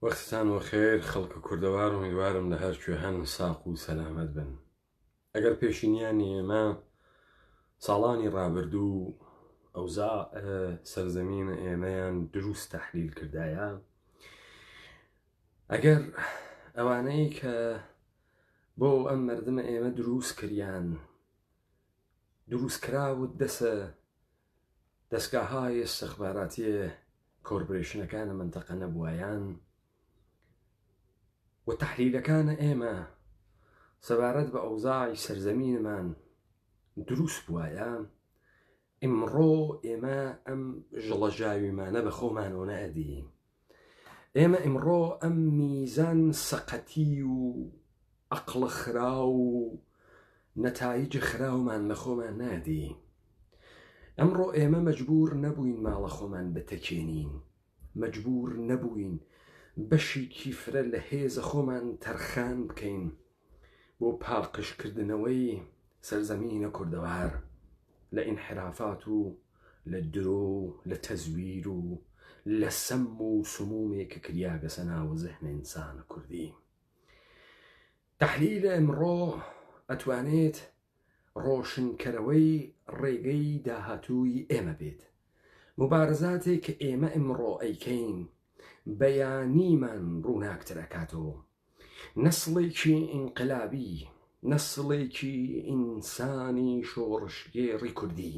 وەختتان وەخێر خەڵکە کوردەوار و میوارم لە هەر کوێهان ساق و سەلامەت بن. ئەگەر پێشینیانی ئێمە ساڵانی ڕابردوو ئەوزاع سەرزەمینە ئێمەیان دروست تەحلیل کردایە، ئەگەر ئەوانەی کە بۆ ئەم مردمە ئێمە دروست کردیان دروست کراوت دەستگاهای استخباراتی کۆرپۆریشنەکانە منتەقە نەبووایان و تەحلیلەکانە ئێمە سەبارەت بە ئەوزاعی سەرزەمینمان دروست بووایە، ئیمڕۆ ئێمە ئەم ژڵەژاویمانە بە خۆمانەوە نەئەدی. ئێمە ئیمڕۆ ئەم میزان سەقەتی و عەقڵە خرا و نەتایج خراومان لە خۆمان نادی. ئەمڕۆ ئێمە مەجبور نەبووین ماڵە خۆمان بتەکێنین، مەجبور نەبووین بەشێکی فرە لە هێزە خۆمان تەرخان بکەین بۆ پاڵقشکردنەوەی سەرزەمینە کوردەوار لە ئینحرافات و لە درۆ و لە تەزویر و لە سەم و سمومێک کە کریاگە سەناوە زەهنە ئینسانە کوردی. تەحلیلە ئەمڕۆ ئەتوانێت ڕۆشنکەرەوەی ڕێگەی داهاتووی ئێمە بێت. مبارزاتێک کە ئێمە ئەمڕۆ ئەیکەین بەیانیمان ڕووناکترەکاتەوە، نەسڵێکی ئینقلابی، نەسڵێکی ئینسانی شۆڕشگێڕی کوردی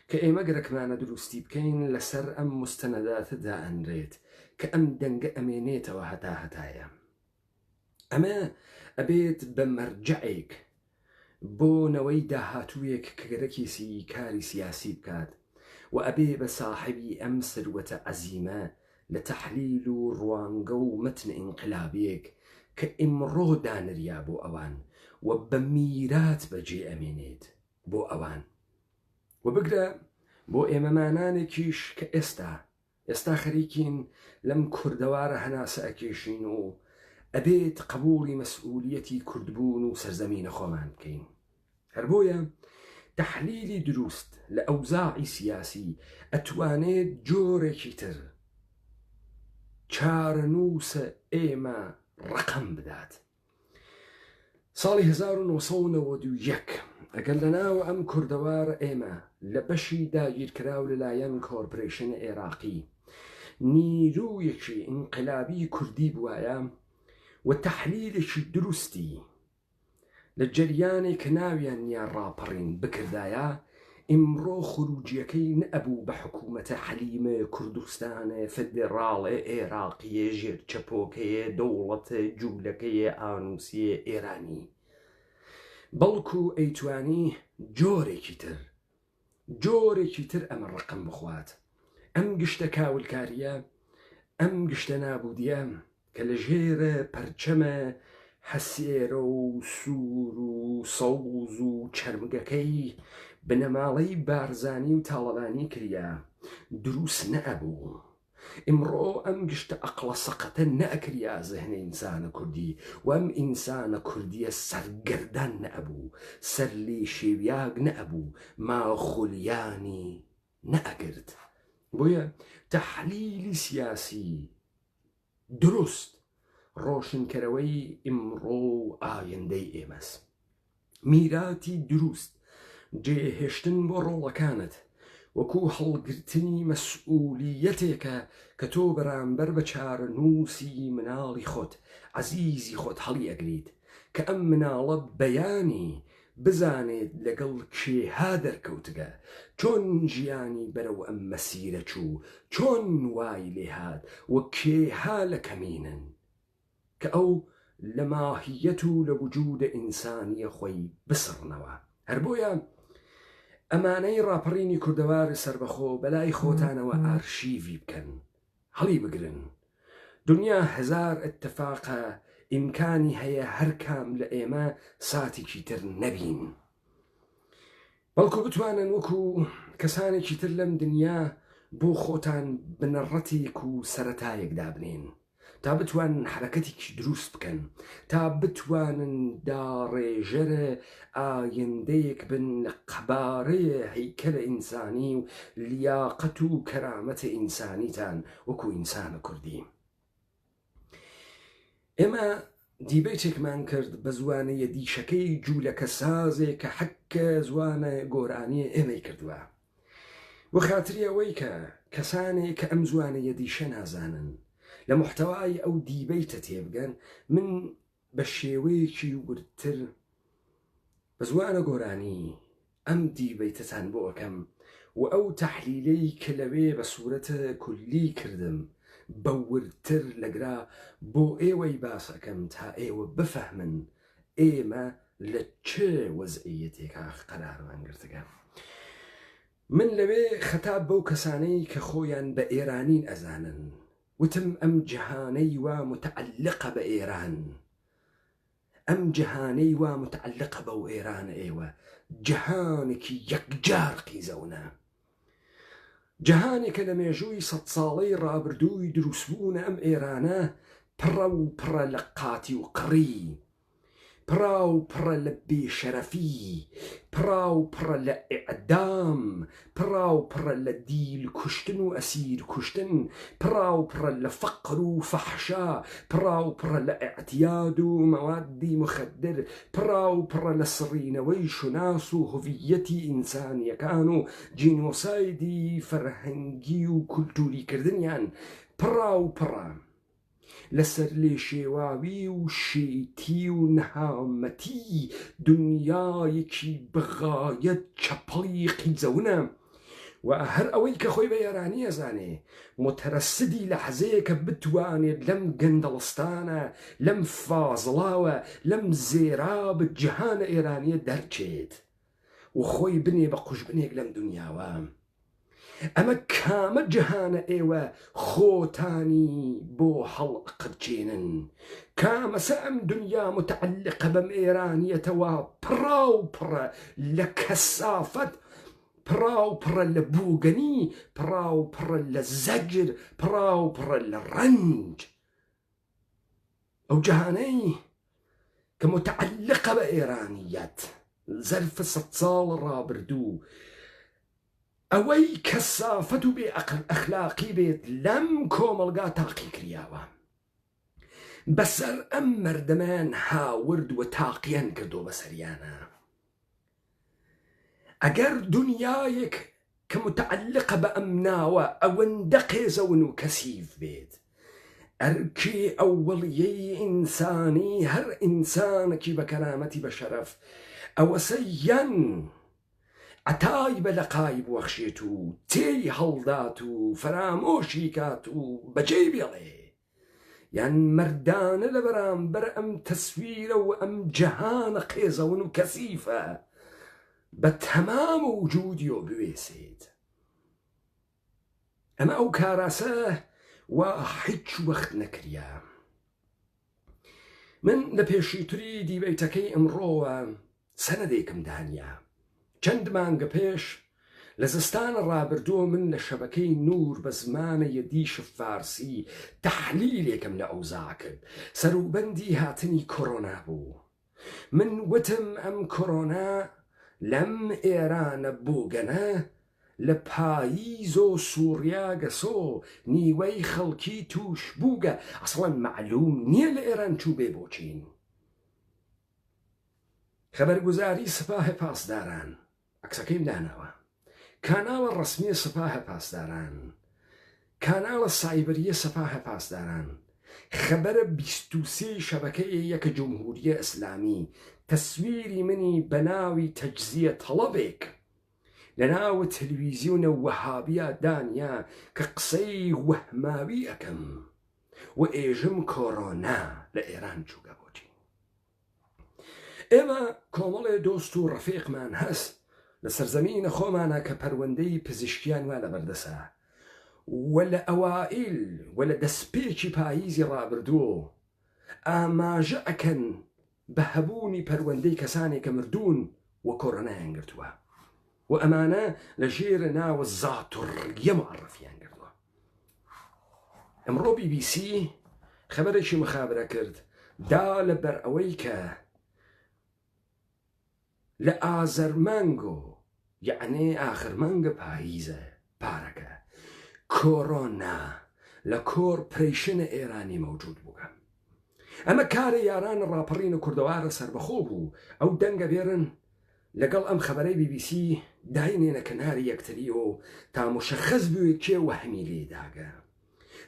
کە ئێمە گەرەکمانە دروستی بکەین لەسەر ئەم مستەنەداتەدا ئەنرێت کە ئەم دەنگە ئەمێنێتەوە هەتا هەتایە. ئەمە ئەبێت بە مەرجەعێک بۆ نەوەی داهاتوویەک کە گەرەکیسی کاری سیاسی بکات و ئەبێ بە ساحبی ئەم سروەتە عەزیمە لە تەحلیل و ڕوانگە و متن ئینقلابیەک کە ئیمڕۆ دانریا بۆ ئەوان و بە میرات بەجێ ئەمێنێت بۆ ئەوان و بگرە بۆ ئێمەمانانێکیش کە ئێستا خەریکین لەم کوردەوارە هەناسە ئەکێشین و ئەبێت قبوڵی مەسئولیەتی کوردبوون و سەرزەمینە خۆمان بکەین. هەر بۆیە تەحلیلی دروست لە ئەوزاعی سیاسی ئەتوانێت جۆرێکی تر چارەنووسە ئێمە ڕقم بدات. ساڵی 1991 ئەگەر لەناو ئەم کوردەوارە ئێمە لە بەشی داگیرکراو لەلایەن کۆرپۆریشنە عێراقی نیرویەکی ئینقلابی کوردی بوایە و تەحلیلێکی دروستی لە جەریانێک کە ناویان نیان ڕاپەڕین بکردایە، ئیمڕۆ خروجیەکەی نەبوو بە حکوومەتە حەلیمە کوردستانە فێدێڕاڵێ عێراقیە ژێرچەپۆکەیە دەوڵەتە جوولەکەیە ئانوسیە ئێرانی، بەڵکو ئەیتوانی جۆرێکی تر ئەمە ڕقم بخوات. ئەم گشتە کاولکاریە، ئەم گشتە نابودیە کە لە ژێرە پەرچەمە هەسێرە و سوور و سەوز و چەرمگەکەی بنەماڵەی بارزانی و تاڵەبانی کریا دروست نەبوو. ئیمڕۆ ئەم گشتە ئەقڵە سەقەتە نەئەکریا زەهنە ئینسانە کوردی و ئەم ئینسانە کوردیە سەرگەردان نەبوو، سەر لێ شێویاگ نەبوو، ماخولیانی نەئەگرت. بۆیە تەحلیلی سیاسی دروست ڕۆشنکەرەوەی ئیمڕۆ و ئایندەی ئێمەس، میراتی دروست جێهێشتن بۆ ڕۆڵەکانت وەکو هەڵگرتنی مەسئولیەتێکە کە تۆ بەرامبەر بە چارەنووسی مناڵی خۆت عەزیزی خۆت هەڵی ئەگریت کە ئەم مناڵە بەیانی بزانێت لەگەڵ کێها دەرکەوتگە، چۆن ژیانی بەرەو ئەم مەسیرە چوو، چۆن وای لێهات و کێها لە کەمینن کە ئەو لە ماهیەت و لە وجودە ئینسانیە خۆی بسڕنەوە. هەر بۆیە ئەمانەی ڕاپەڕینی کوردەواری سربەخۆ بەلای خۆتانەوە ئارشیڤی بکەن، هەڵی بگرن. دنیا هەزار ئەتفاقە ئیمکانی هەیە هەر کام لە ئێمە ساتێکی تر نەبین، بەڵکو بتوانن وەکو کەسانێکی تر لەم دنیا بۆ خۆتان بنەڕەتێک و سەرەتایەک دابنێن تا بتوانن حرەکەتێکی دروست بکەن، تا بتوانن داڕێژەرە ئایندەیەک بن لە قەبارەیە هەیکەلە ئینسانی و لیاقەت و کەرامەتە ئینسانیتان وەکو ئینسانە کوردی. ئێمە دیبەیتێکمان کرد بە زوانەیە دیشەکەی جوولەکە سازێک کە حەکە زوانە گۆرانیە ئێمەی کردووە بۆ خاتری ئەوەی کە کەسانێک کە ئەم زوانەیە دیشە نازانن لە محتەوای ئەو دیبەیتە تێبگەن من بە شێوەیەکی ورتر بە زوانە گۆرانی ئەم دیبەیتتان بۆ ئەەکەم و ئەو تەحلیلەی کە لەوێ بە سوورەتە کولی کردم بە ورتر لەگرا بۆ ئێوەی باسەکەم تا ئێوە بفەهمن ئێمە لە چه وەزعیەتێکا قەرارمان گرتەکە. من لەوێ خەتاب بەو کەسانەی کە خۆیان بە ئێرانین ئەزانن وتم ئەم جەهانەی وا متعلقە بە ئێران، ئەم جەهانەی وا متعلقە بەو ئێرانە ئێوە جەهانێکی یەکجار قیزەونە، جەهانێکە لە مێژووی 100 ساڵەی ڕابردووی دروستبوونە ئەم ئێرانە پڕە و پڕە لە قاتی و قڕی، پڕا و پڕە لە بێشەرەفی، پڕا و پڕە لە ئیعدام، پڕا و پڕە لە دیل کوشتن و ئەسیر کوشتن، پڕا و پڕە لە فەقر و فەحشا، پڕا و پڕە لە ئیعتیاد و مەوادی مخدر، پڕا و پڕە لە سڕینەوەی شوناس و هویەتی ئینسانیەکان و جینۆسایدی فەرهەنگی و کولتوریکردنیان، پڕا و پڕە لەسەر لێ شێواوی و شێتی و نەهامەتی دنیایەکی بغایەت چەپەڵی قیزەونە و هەر ئەوەی کە خۆی بە ئێرانی ئەزانێ متەرەسدی لەحزەیە کە بتوانێت لەم گەندەڵستانە لەم فازڵاوە لەم زێراب جەهانە ئێرانیە دەرچێت و خۆی بنێ بە قوشبنێک لەم دنیاوە. ئەمە کامە جەهانە ئێوە خۆتانی بۆ هەڵقرچێنن، کامەسە ئەم دنیا متعلقە بەم ئێرانیەتەوە پڕا و پڕە لە کەسافەت، پڕا و پڕە لە بووگەنی، پڕا و پڕە لە زەجر، پڕا و پڕە لە ڕەنج. ئەو جەهانەی کە متعلقە بە ئێرانیەت زەرفە 100 ساڵ ڕابردوو ئەوەی کەسافەت و بێ ئەخلاقی بێت لەم کۆمەلگا تاقی کریاوە، بەسەر ئەم مەردەمان هاورد و تاقیان کردو بەسەریانە. ئەگەر دنیایەک کە متعلقە بە ئەم ناوە ئەوەندە قێزەون و کەسیف بێت، ئەرکی ئەوڵیەی ئینسانی هەر ئینسانێکی بە کەرامەتی بە شەرەف ئەوەسە یان عتای بە لەقای بوەخشێت و تێی هەڵدات و فەرامۆشی کات و بەجێ بێڵێ، یان مەردانە لە بەرامبەر ئەم تەسویرە و ئەم جەهانە قێزەون و کەسیفە بە تەمام وجودیۆ بوێسێت. ئەمە ئەو کاراسە و هیچ وەخت نەکریا. من لە پێشیتری دیبەیتەکەی ئەمڕۆوە سەنەدێکم دانیا. چەند مانگە پێش لە زستانە ڕابردووە من لە شەبەکەی نور بە زمانە یەدیش فارسی تەحلیلێکم لە ئەوزا کرد. سەروبەندی هاتنی کۆرۆنا بوو. من وتم ئەم کۆرۆنا لەم ئێرانە بووگەنە لە پاییز و سووریا گەسۆ نیوەی خەڵکی توش بووگە ئەسڵەن معلوم نییە لە ئێران چوو بێ بۆچین. خەبەرگوزاری سپاه پاسداران عکسەکەیم داناوە، کاناڵە ڕسمیە سپاه پاسداران، کاناڵە سایبەریە سپاه پاسداران، خەبەرە 23 شەبەکەی یەکە جمهوریە ئیسلامی تەسویری منی بەناوی تەجزیە تەڵەبێک لە ناو تەلەڤیزیۆنە وەهابیە دانیا کە قسەی وەهماوی ئەەکەم و ئێژم کۆرۆنا لە ئێران چووگە بۆچی. ئێمە کۆمەڵێ دۆست و ڕەفیقمان هەست لە سەرزەمینە خۆمانە کە پەروەندەی پزیشکیان وا لەبەردەسە و لە ئەوائیل و لە دەستپێکی پاییزی ڕابردووە ئاماژە ئەکەن بە هەبوونی پەروەندەی کەسانێک کە مردوون و کۆرۆنایان گرتووە و ئەمانە لە ژێرە ناوە زاتوڕیە معڕەفیان کردووە. ئەمڕۆ BBC خەبەرێکی مخابرە کرد دا لەبەر ئەوەی کە لە ئازەر مانگۆ یعنی ئاخر مانگە پاییزە پارەکە کۆرۆنا لە کۆرپۆریشنە ئێرانی مەوجود بووە ئەمە کارە یاران ڕاپەڕین و کوردەوارە سربەخۆ بوو ئەو دەنگە بێرن لەگەڵ ئەم خەبەرەی BBC داینێنە کەناری یەکتری و تا مشخص بووێ کێ وەهمی لێداگە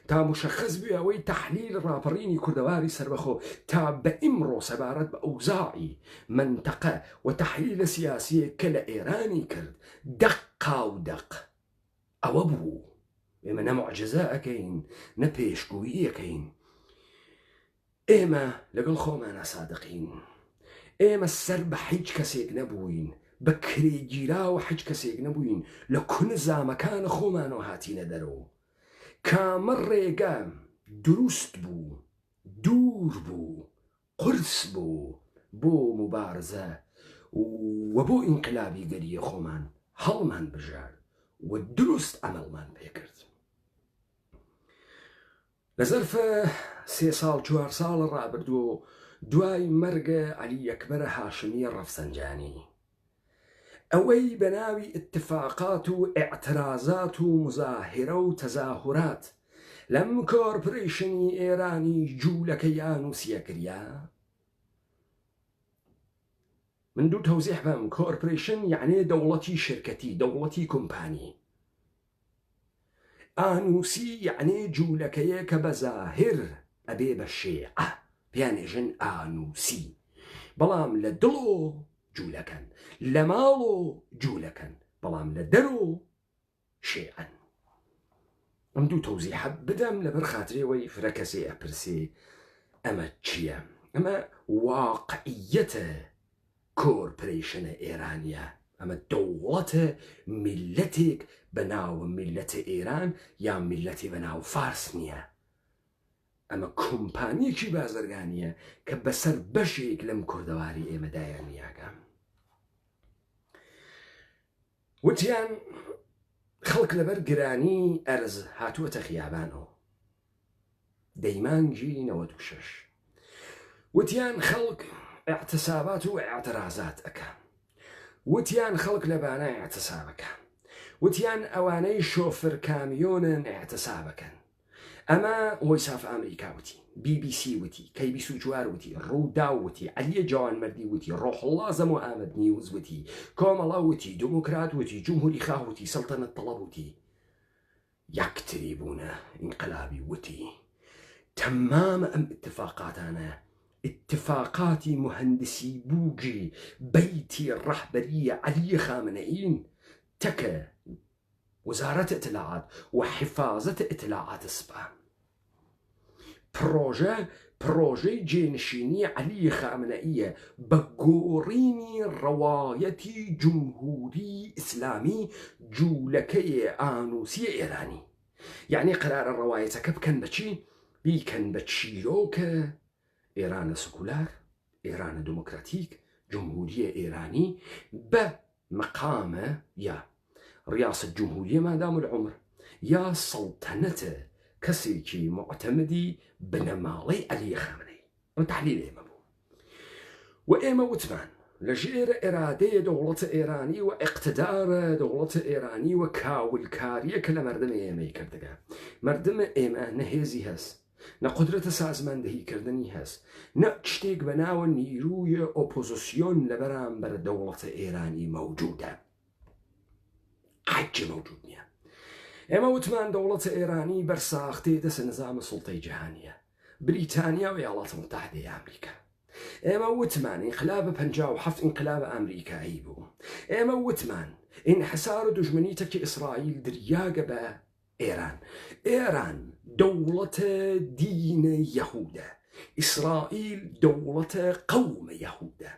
تا مشخص بووە ئەوەی تەحلیل ڕاپەڕینی کوردەواری سربەخۆ تا بە ئیمڕۆ سەبارەت بە ئەوزاعی منتەقە و تەحلیلە سیاسیە کە لە ئێرانی کرد دەقا و دەق ئەوە بوو. ئێمە نە موعجزە ئەەکەین نە پێشگویی ئەەکەین، ئێمە لەگەڵ خۆمانە سادقین، ئێمە سەر بە هیچ کەسێک نەبووین، بە کرێگیرا و هیچ کەسێک نەبووین، لە کون زامەکانە خۆمانەوە هاتینە دەرەوە. کامە ڕێگە دروست بوو، دوور بوو، قرس بوو بۆ مبارزە و بۆ ئینقلابی گەریە خۆمان هەڵمان بژار و دروست ئەمەڵمان پێکرد. لە زەرفە 3 ساڵ 4 ساڵە ڕابردووە دوای مەرگە عەلی ئەکبەرە هاشمیە ڕەفسەنجانی، ئەوەی بە ناوی اتفاقات و ئێعترازات و مزاهرە و تەزاهورات لەم کۆرپۆرێشنی ئێرانی جوولەکەی ئانوسیە کریا. من دوو تەوزیح بەم. کۆرپۆرێشن یعنی دەوڵەتی شرکەتی، دەوڵەتی کۆمپانی. ئانوسی یعنی جوولەکەیە کە بە زاهر ئەبێ بە شێعە پیانێژن ئانوسی، بەڵام لە دڵۆ جوولەکەن، لە ماڵۆ جوولەکەن، بەڵام لە دەرۆ شێعەن. ئەم دوو تەوزیحە بدەم لەبەر خاترێەوەی فرەکەسێ ئەپرسێ ئەمە چییە؟ ئەمە واقعیەتە کۆرپۆرێشنە ئێرانیە، ئەمە دەوڵەتە میلەتێک بە ناو میلەتە ئێران یا میلەتی بە ناو فارس نییە. ئەمە کۆمپانیەکی بازرگانیە کە بەسەر بەشێک لەم کوردەواری ئێمەدایە نیاگەم. وتیان خەڵک لەبەر گرانی ئەرز هاتووەتە خیابانەوە. دەیمانجی 96. وتیان خەڵک اعتسابات و اعترازات ئەکە، وتیان خەڵک لەبانە اعتسابەکە، وتیان ئەوانەی شۆفر کامیۆنن اعتسابەکەن. ئەمە وۆیس ئەمریکا وتی، BBC وتی، KBC4 وتی، ڕوودا وتی، عەلیە جوانمەردی وتی، ڕۆحڵڵا زەمۆ ئامەد نیوز وتی، کۆمەڵا وتی، دموکرات وتی، جمهوری خاو وتی، سەڵتەنەت تەڵەب وتی، یەکتری بوونە ئینقلابی وتی. تەمامە ئەم اتفاقاتانە اتفاقاتی مهندسی بووگی بەیتی ڕەحبەریە عەلی خامنەئین تەکە وزارة اطلاعات وحفاظة اطلاعات سبا. پروژه جێنشینی عەلی خامنەئیە بە گۆڕینی ڕەوایەتی جمهوری ئیسلامی جوولەکەی ئانوسی ئێرانی. یعنی قرارە ڕەوایەتەکە بکەن بەچی؟ بیکەن بە چیرۆکە ئێرانە سکولار، ئێرانە دموکراتیک، جمهوریە ئێرانی بە مەقامە یا ڕیاست جمهوریە مادام العمر یا سەڵتەنەتە کەسێکی معتەمەدی بنەماڵەی عەلی خامنەئی. ئەمە تەحلیل ئێمە بوو و ئێمە وتمان لە ژێرە ئێرادەیە دەوڵەتە ئێرانی و ئیقتیدارە دەوڵەتە ئێرانی و کاولکاریە کە لە مەردمە ئێمەی کردەگە. مەردمە ئێمە نە هێزی هەست، نە قودرەتە سازماندەهیکردنی هەست، نە شتێک بە ناوە نیرویە ئۆپۆزیسیۆن لە بەرامبەر دەوڵەتە ئێرانی مەوجودە. حەجی مەوجود نییە. ئێمە وتمان دەوڵەتە ئێرانی بەرساختەی دەسە نظامە سوڵتەی جیهانیە، بریتانیا و وڵاتە متحدەی ئەمریکا. ئێمە وتمان ئینقلابە 57 ئینقلابە ئەمریکایی بوو. ئێمە وتمان ئینحسار و دوژمنیتەکی ئیسرائیل دریاگە بە ئێران. ئێران دەوڵەتە دینە یەهودە، ئیسرائیل دەوڵەتە قەومە یەهودە.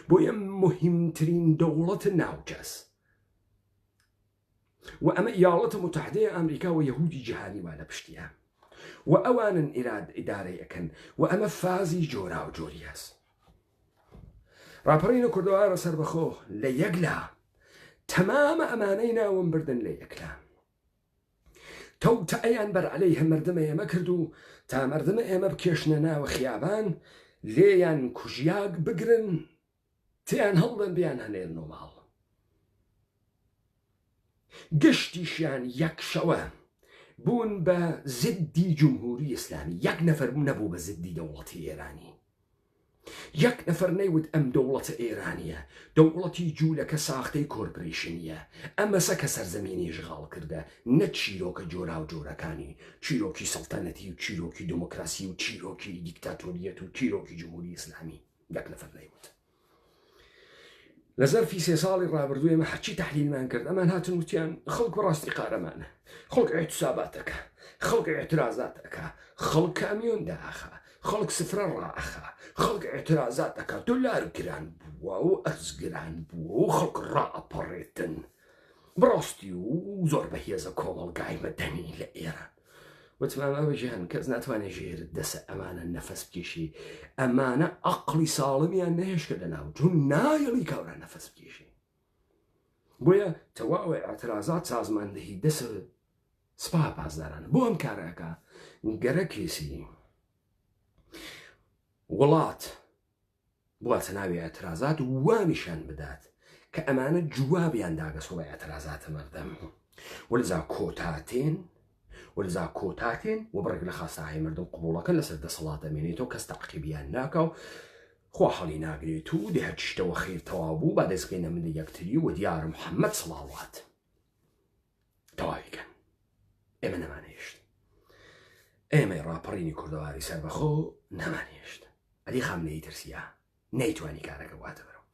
بۆیە مهمترین دەوڵەتە ناوجەس و ئەمە ئیاڵەتە متحدەی ئەمریکا و یەهودی جیهانی وا لە پشتیە و ئەوانن ئیدارەی ئەکەن و ئەمە فازی جۆرا و جۆری هەست. ڕاپەڕینە کوردەوارە سەربەخۆ لە یەکلا تەمامە ئەمانەی ناوم بردن لە یەکلا. تەوتەئەیان بەر عەلەیهە مەردمە ئێمە کرد و تا مەردمە ئێمە بکێشنە ناوە خیابان، لێیان کوژیاک بگرن، تیان هەڵدەن بیان هەنێرنەوە ماڵ. گشتیشیان یەک شەوە بوون بە زدی جمهوری ئیسلامی، یەک نەفەر نەبوو بە زدی دەوڵەتی ئێرانی، یەک نەفەر نەیوت ئەم دەوڵەتە ئێرانیە دەوڵەتی جوولەکە ساختەی کۆرپۆریشنیە، ئەمەسە کە سەرزەمینی ژغاڵ کردە، نە چیرۆکە جۆرا و جۆرەکانی، چیرۆکی سەڵتەنەتی و چیرۆکی دموکراسی و چیرۆکی دیکتاتۆریەت و چیرۆکی جمهوری ئیسلامی، یەک نەفەر نەیوت. لە زەرفی 3 ساڵی ڕابردوو ئێمە هەرچی تەحلیلمان کرد، ئەمان هاتن وتیان خەڵک بەڕاستی قارەمانە، خەڵک ئێعتساباتەکە، خەڵک ئێعترازاتەکە، خەڵک کامیۆن داخە، خەڵک سفرە ڕائەخە، خەڵک ئێعترازات دەکات، دۆلار گران بووە و ئەرز گران بووە و خەڵک ڕائەپەڕێتن، بڕاستی و زۆر بەهێزە کۆمەڵگای مەدەنی لە ئێرە. وتمان ئەوە ژیان کەس ناتوانێت ژێرت دەسە ئەمانە نەفەس بکێشی، ئەمانە عەقڵی ساڵمیان نەهێشتە لەناو چون نایەڵی کاورە نەفەس بکێشی. بۆیە تەواوی ئەعترازات سازماندەهی دەسە سپا پاسداران بۆ ئەم کارەکە گەرە کێسی وڵات بواتە ناوی ئەعترازات وامیشان بدات کە ئەمانە جوابیان داگەسۆ بە ئەعترازاتە مەردەم، وەلذا کۆتاتێن و بڕێک لە خاستاهای مردم قبوڵەکە لەسەر دەسەڵات دەمێنێتەوە کەس تەعقیبیان ناکە و خوا هەڵی ناگرێت و دێ هەرچی شتەوە خێر تەواو بوو با دەستگەینە من یەکتری و دیارە محەممەد سڵاوات تەواویکەن. ئێمە نەمانێشت، ئێمە ڕاپەڕینی کوردەواری سەربەخۆ نەمانێشت، ئەدی خامنەی ترسیە نەیتوانی کارەکە واتە بەرەوە.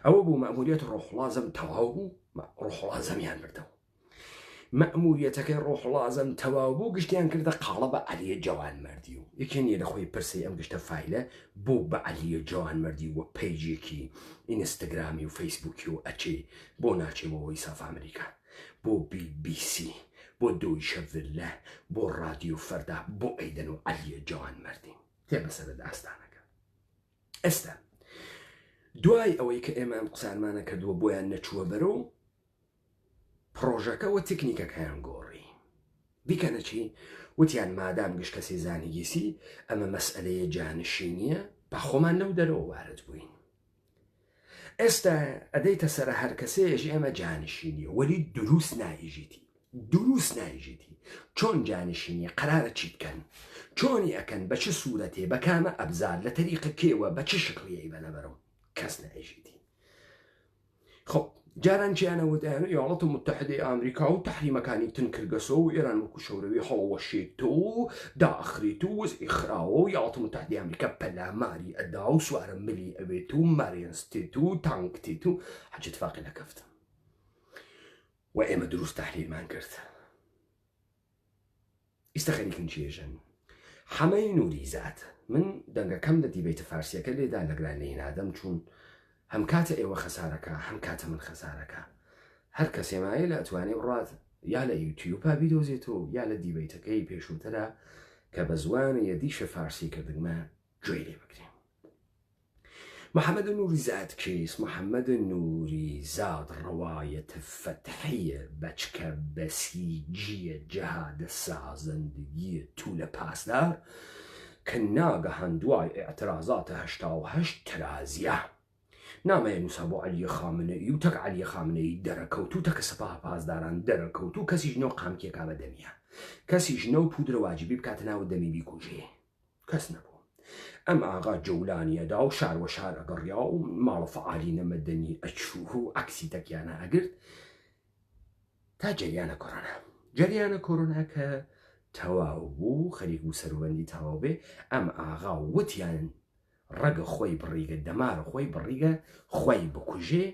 ئەوە بوو مەموریەت ڕۆحڵازم تەواو بوو، ڕۆحڵازەمیان بردەوە. مەموریەتەکەی ڕۆحڵازم تەواو بوو، گشتیان کردە قاڵە بە عەلیە جەوانمەردی و یەکێنیە لەخۆی پرسی ئەم گشتە فایلە بۆ بە عەلیە جەوانمەردی وە پەیجێکی ئینستاگرامی و فەیسبووکی و ئەچێ بۆ ناچێمەوەی ساف ئەمریکا، بۆ BBC، بۆ دۆیشە ڤێلە، بۆ ڕادیۆ فەردا، بۆ ئەیدەن و عەلیە جەوانمەردی تێبەسەرە داستانەکە. ئێستا دوای ئەوەی کە ئێمە ئەم قسانمانە کردووە بۆیان نەچووە بەرەو پرۆژەکە و تکنیکەکەیان گۆڕی، بیکەنە چی؟ وتیان مادام گشت کەسێ زانیگیسی ئەمە مەسئلەیە جانشینیە با خۆمان لەو دەرەوە وارد بووین. ئێستا ئەدەیتە سەر هەر کەسەیەژی ئەمە جانشینیە وەلی دروست نایژیتی چۆن جانشینیە قەرارە چی بکەن، چۆنی ئەکەن، بە چه سوورەتێ، بە کامە ئەبزار، لە تەریقە کێوە، بە چه شکڵیەی بەنەبەرەوە کەس نایژیتی. خۆ جاران چیانەوتیان وڵاتە متحدەی ئەمریکا و تەحریمەکانی تن کردگەسەوە و ئێران وەکو شەورەوی هەڵەوەشێتەوە و داخرێت و وەزعی خراوە و وڵاتە متحدەی ئەمریکا پەلاماری ئەدا و سوارە ملی ئەوێت و مارێنستێت و تانکتێت و حەج اتفاقی نەکەفتە و ئێمە دروست تەحلیلمان کرد. ئیستەخەریکن چێژن حەمەی نوریزاد، من دەنگەکەم لە دیبێتە فارسیەکە لێدا لەگران لێنادەم چون هەم کاتە ئێوە خەسارەکە هەم کاتە من خەسارەکە، هەر کەسێمایە لە ئەتوانێ بڕات یا لە یوتیوبا بیدۆزێتەوە یا لە دیبێتەکەی پێشووتەرە کە بە زوانە یەدیشە فارسی کردنمە گوێی لێ بکرێن. محەممەد نوریزاد کێس؟ محەممەد نوریزاد ڕەوایەتە فەتحیە، بەچکە بەسیجیە، جەهادە سازندگیە توولە پاسدار کە ناگەهان دوای ئێعترازاتە 88 ترازیە نامەیە نووسا بۆ عەلیە خامنەئی و تەک عەلیە خامنەئی دەرەکەوت و تەکە سەپا پاسداران دەرەکەوت و کەسیش نەو قامکێکا بە دەمیە، کەسیش نەو پودرە واجبی بکاتە ناو دەمی بیکوژێ، کەس نەبوو. ئەم ئاغا جەولانیەدا و شاروە شار ئەگەڕیا و ماڵە فەعالینە مەدەنی ئەچوو و عەکسی تەکیانە ئەگرت تا جەریانە کۆرۆنا کە تەواو بوو، خەریک و سەروبەندی تەواو بێ، ئەم ئاغا وتیان ڕەگە خۆی بڕیگە، دەمارە خۆی بڕیگە، خۆی بکوژێ،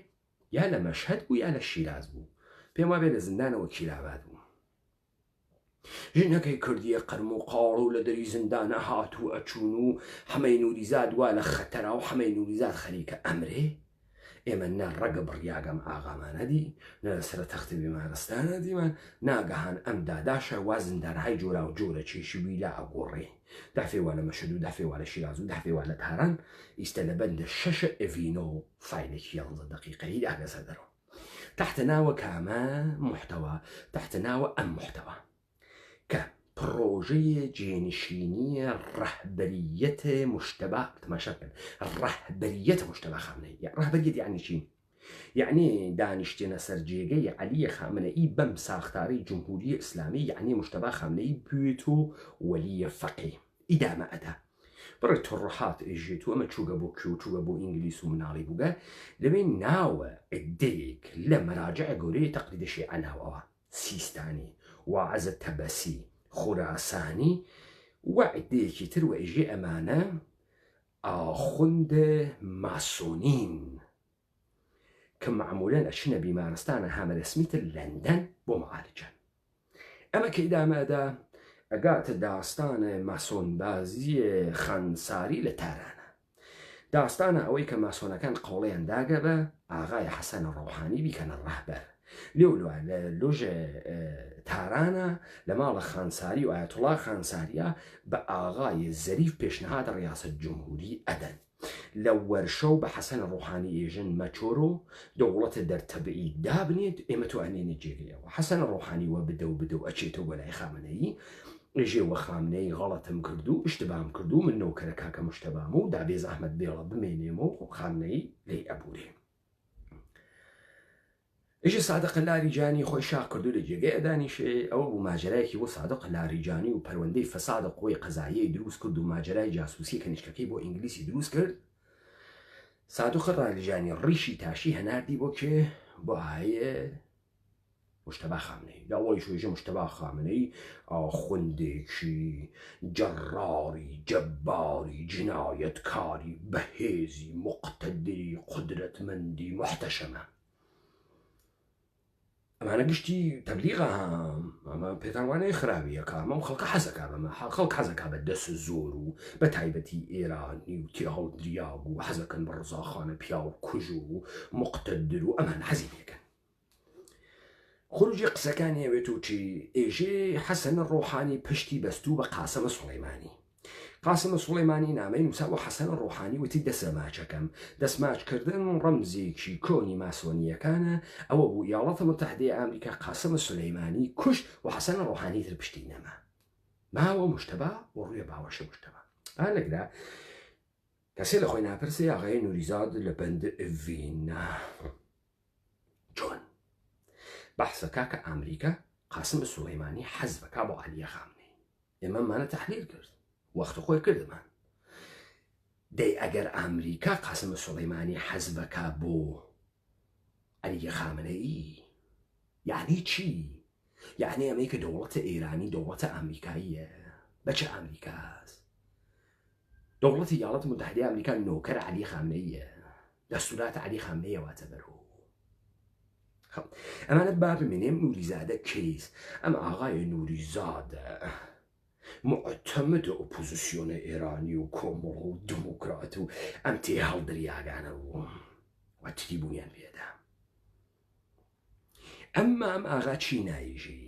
یا لە مەشهەد بوو یا لە شیراز بوو، پێم وابێ لە زیندانەوە کیلاباد بوو. ژنەکەی کردیە قەرم و قاڵ و لە دەری زیندانە هاتوو ئەچوون و حەمەی نوریزاد وا لە خەتەرا و حەمەی نوریزاد خەریکە ئەمرێ. ئێمە نە ڕەگە بڕیاگەم ئاغامانەدی نە لەسرە تەختی بیمارستانە دیمان ناگەهان ئەم داداشە وا زیندانهای جۆرا و جۆرە چێشی بووی لا ئەگۆڕێ، دافێوا لە مەشهد و دافێوا لە شیراز و دافێوا لە تاران، ئیستە لە بەندە 6 ئڤینۆ فایلێکی 11 دقیقەی داگەزە دەرەوە تحتە ناوە کامە محتەوە، تحتە ناوە ئەم محتەوە کە پرۆژەیە جێنشینیە ڕەهبەریەتە مشتەبە تەماشاکەن، ڕەهبەریەتە مشتەبە خامنەئی. ڕەهبەریەت یعنی چی؟ يعني دانیشتێنە سەر جێگەی عەلی خامنەئی بەم ساختاری جمهوری ئیسلامی یعنی مجتبی خامنەئی بوێت و وەلیە فەقێ ئیدامە ئەدا بڕێ تڕحات ئێژێت و ئەمە چووگە بۆ کوێ چووگە بۆ ئینگلیس و مناڵی بووگە لەوێ ناوە عدەیەک لە مەراجع گەورەی تەقلیدە شیعە ناوەوە سیستانی واعەزە تەبەسی خوراسانی و عدەیەکی تر و ئێژێ ئەمانە ئاخوندە ماسۆنین کە معمولاً ئەچنە بیمارستانە هامەرەسمیتر لەندەن بۆ معالجەن ئەمە کە ئیدامەدا ئەگاتە داستانە ماسۆنبازیە خانساری لە تارانە داستانە ئەوەی کە ماسۆنەکان قۆڵەیان داگە بە ئاغای حەسەن ڕۆحانی بیکەنە ڕەهبەر لێولوە لە لۆژە تارانە لە ماڵە خانساری و ئایەتوڵا خانساریە بە ئاغای زەریف پێشنهاد ڕیاسەت جمهوری ئەدەن لە وەرشە و بە حەسەن ڕۆحانی ئێژن مەچۆر و دەوڵەتە دەرتەبعی دابنێت ئێمە تو ئەنێنە جێگەیەوە حەسەن ڕۆحانی وە بدە و ئەچێتەوە بە لای خامنەیی ئێژێوە خامنەی غەڵەتم کردو ئشتبام کردو من نەوکەرە کاکە مشتەبام و دابێز ئەحمەد بێڵە بمێنێمەوە و خامنەی لێی ئەبورێ ئێژە سادق لاریجانی خۆی شاق کردو لە جێگەی ئەدانیشێ ئەوە بوو ماجرایەکی بۆ سادق لاریجانی و پەروەندەی فەسادە قۆی قەزاییەی دروست کرد و ماجرای جاسووسی کەنیشکەکەی بۆ ئینگلیسی دروست کرد سادق لاریجانی ڕیشی تاشی هەناردی بۆ کێ بۆ هەیە مجتبی خامنەی لە ئەوەی شوێژە مجتبی خامنەی ئاخوندێکی جەڕاری جەباری جنایەتکاری بەهێزی مقتەدری قودرەتمەندی محتەشەمە ئەمانە گشتی تەبلیغە ئەمە پێتانوانەیە خراویەکە ئەمە خەڵکە حەزەکە بەمە خەڵک حەزەکە بە دەست زۆر و بە تایبەتی ئێرانی و تێهەڵدریاگ و حەزەکەن بە ڕزاخانە پیا و کوژ و مقتەدر و ئەمان حەزی پێکەن خروجی قسەکان هێوێت و چی ئێژێ حەسەن ڕۆحانی پشتی بەستوو بە قاسەمە سوڵەیمانی قاسم سوڵەیمانی نامەی نووسا بۆ حەسەن ڕۆحانی وتی دەسەماچەکەم دەسماچکردن ڕەمزێکی کۆنی ماسۆنیەکانە ئەوە بوو ئیاڵەتە متحدەی ئەمریکا قاسم سولەیمانی کوشت و حەسەن ڕۆحانی تر پشتی نەما ماوە مشتبە بۆ ڕووی باوەشە مشتبە لەگرا کەسێ لە خۆی ناپرسێ ئاغای نوریزاد لە بەند ڤینە چۆن بەحسەکە کە ئەمریکا قاسم سولەیمانی حەزبەکە بۆ عەلیە خامنەی ئێمەمانە تەحلیل کرد وەختە خۆی کردمان دەی ئەگەر ئەمریکا قاسم سوڵەیمانی حەزبەکە بۆ عەلی خامنەئی یعنی چی؟ یعنی ئەمەی کە دەوڵەتە ئێرانی دەوڵەتە ئەمریکاییە بەچە ئەمریکاست؟ دەوڵەتی ایالات متحدەی ئەمریکا نۆکەر عەلی خامنەییە دەستورات عەلی خامنەیە واتە بەرەو ئەمانەت با بمێنێم نوریزادە کەیس ئەم ئاغای نوریزادە معتەمەدە ئۆپۆزیسیۆنە ئێرانی و کۆمەڵ و دموکرات و ئەم تێ هەڵدریاگانە و وەتری بوویان پێدا ئەمما ئەم ئاغا چی نایژی؟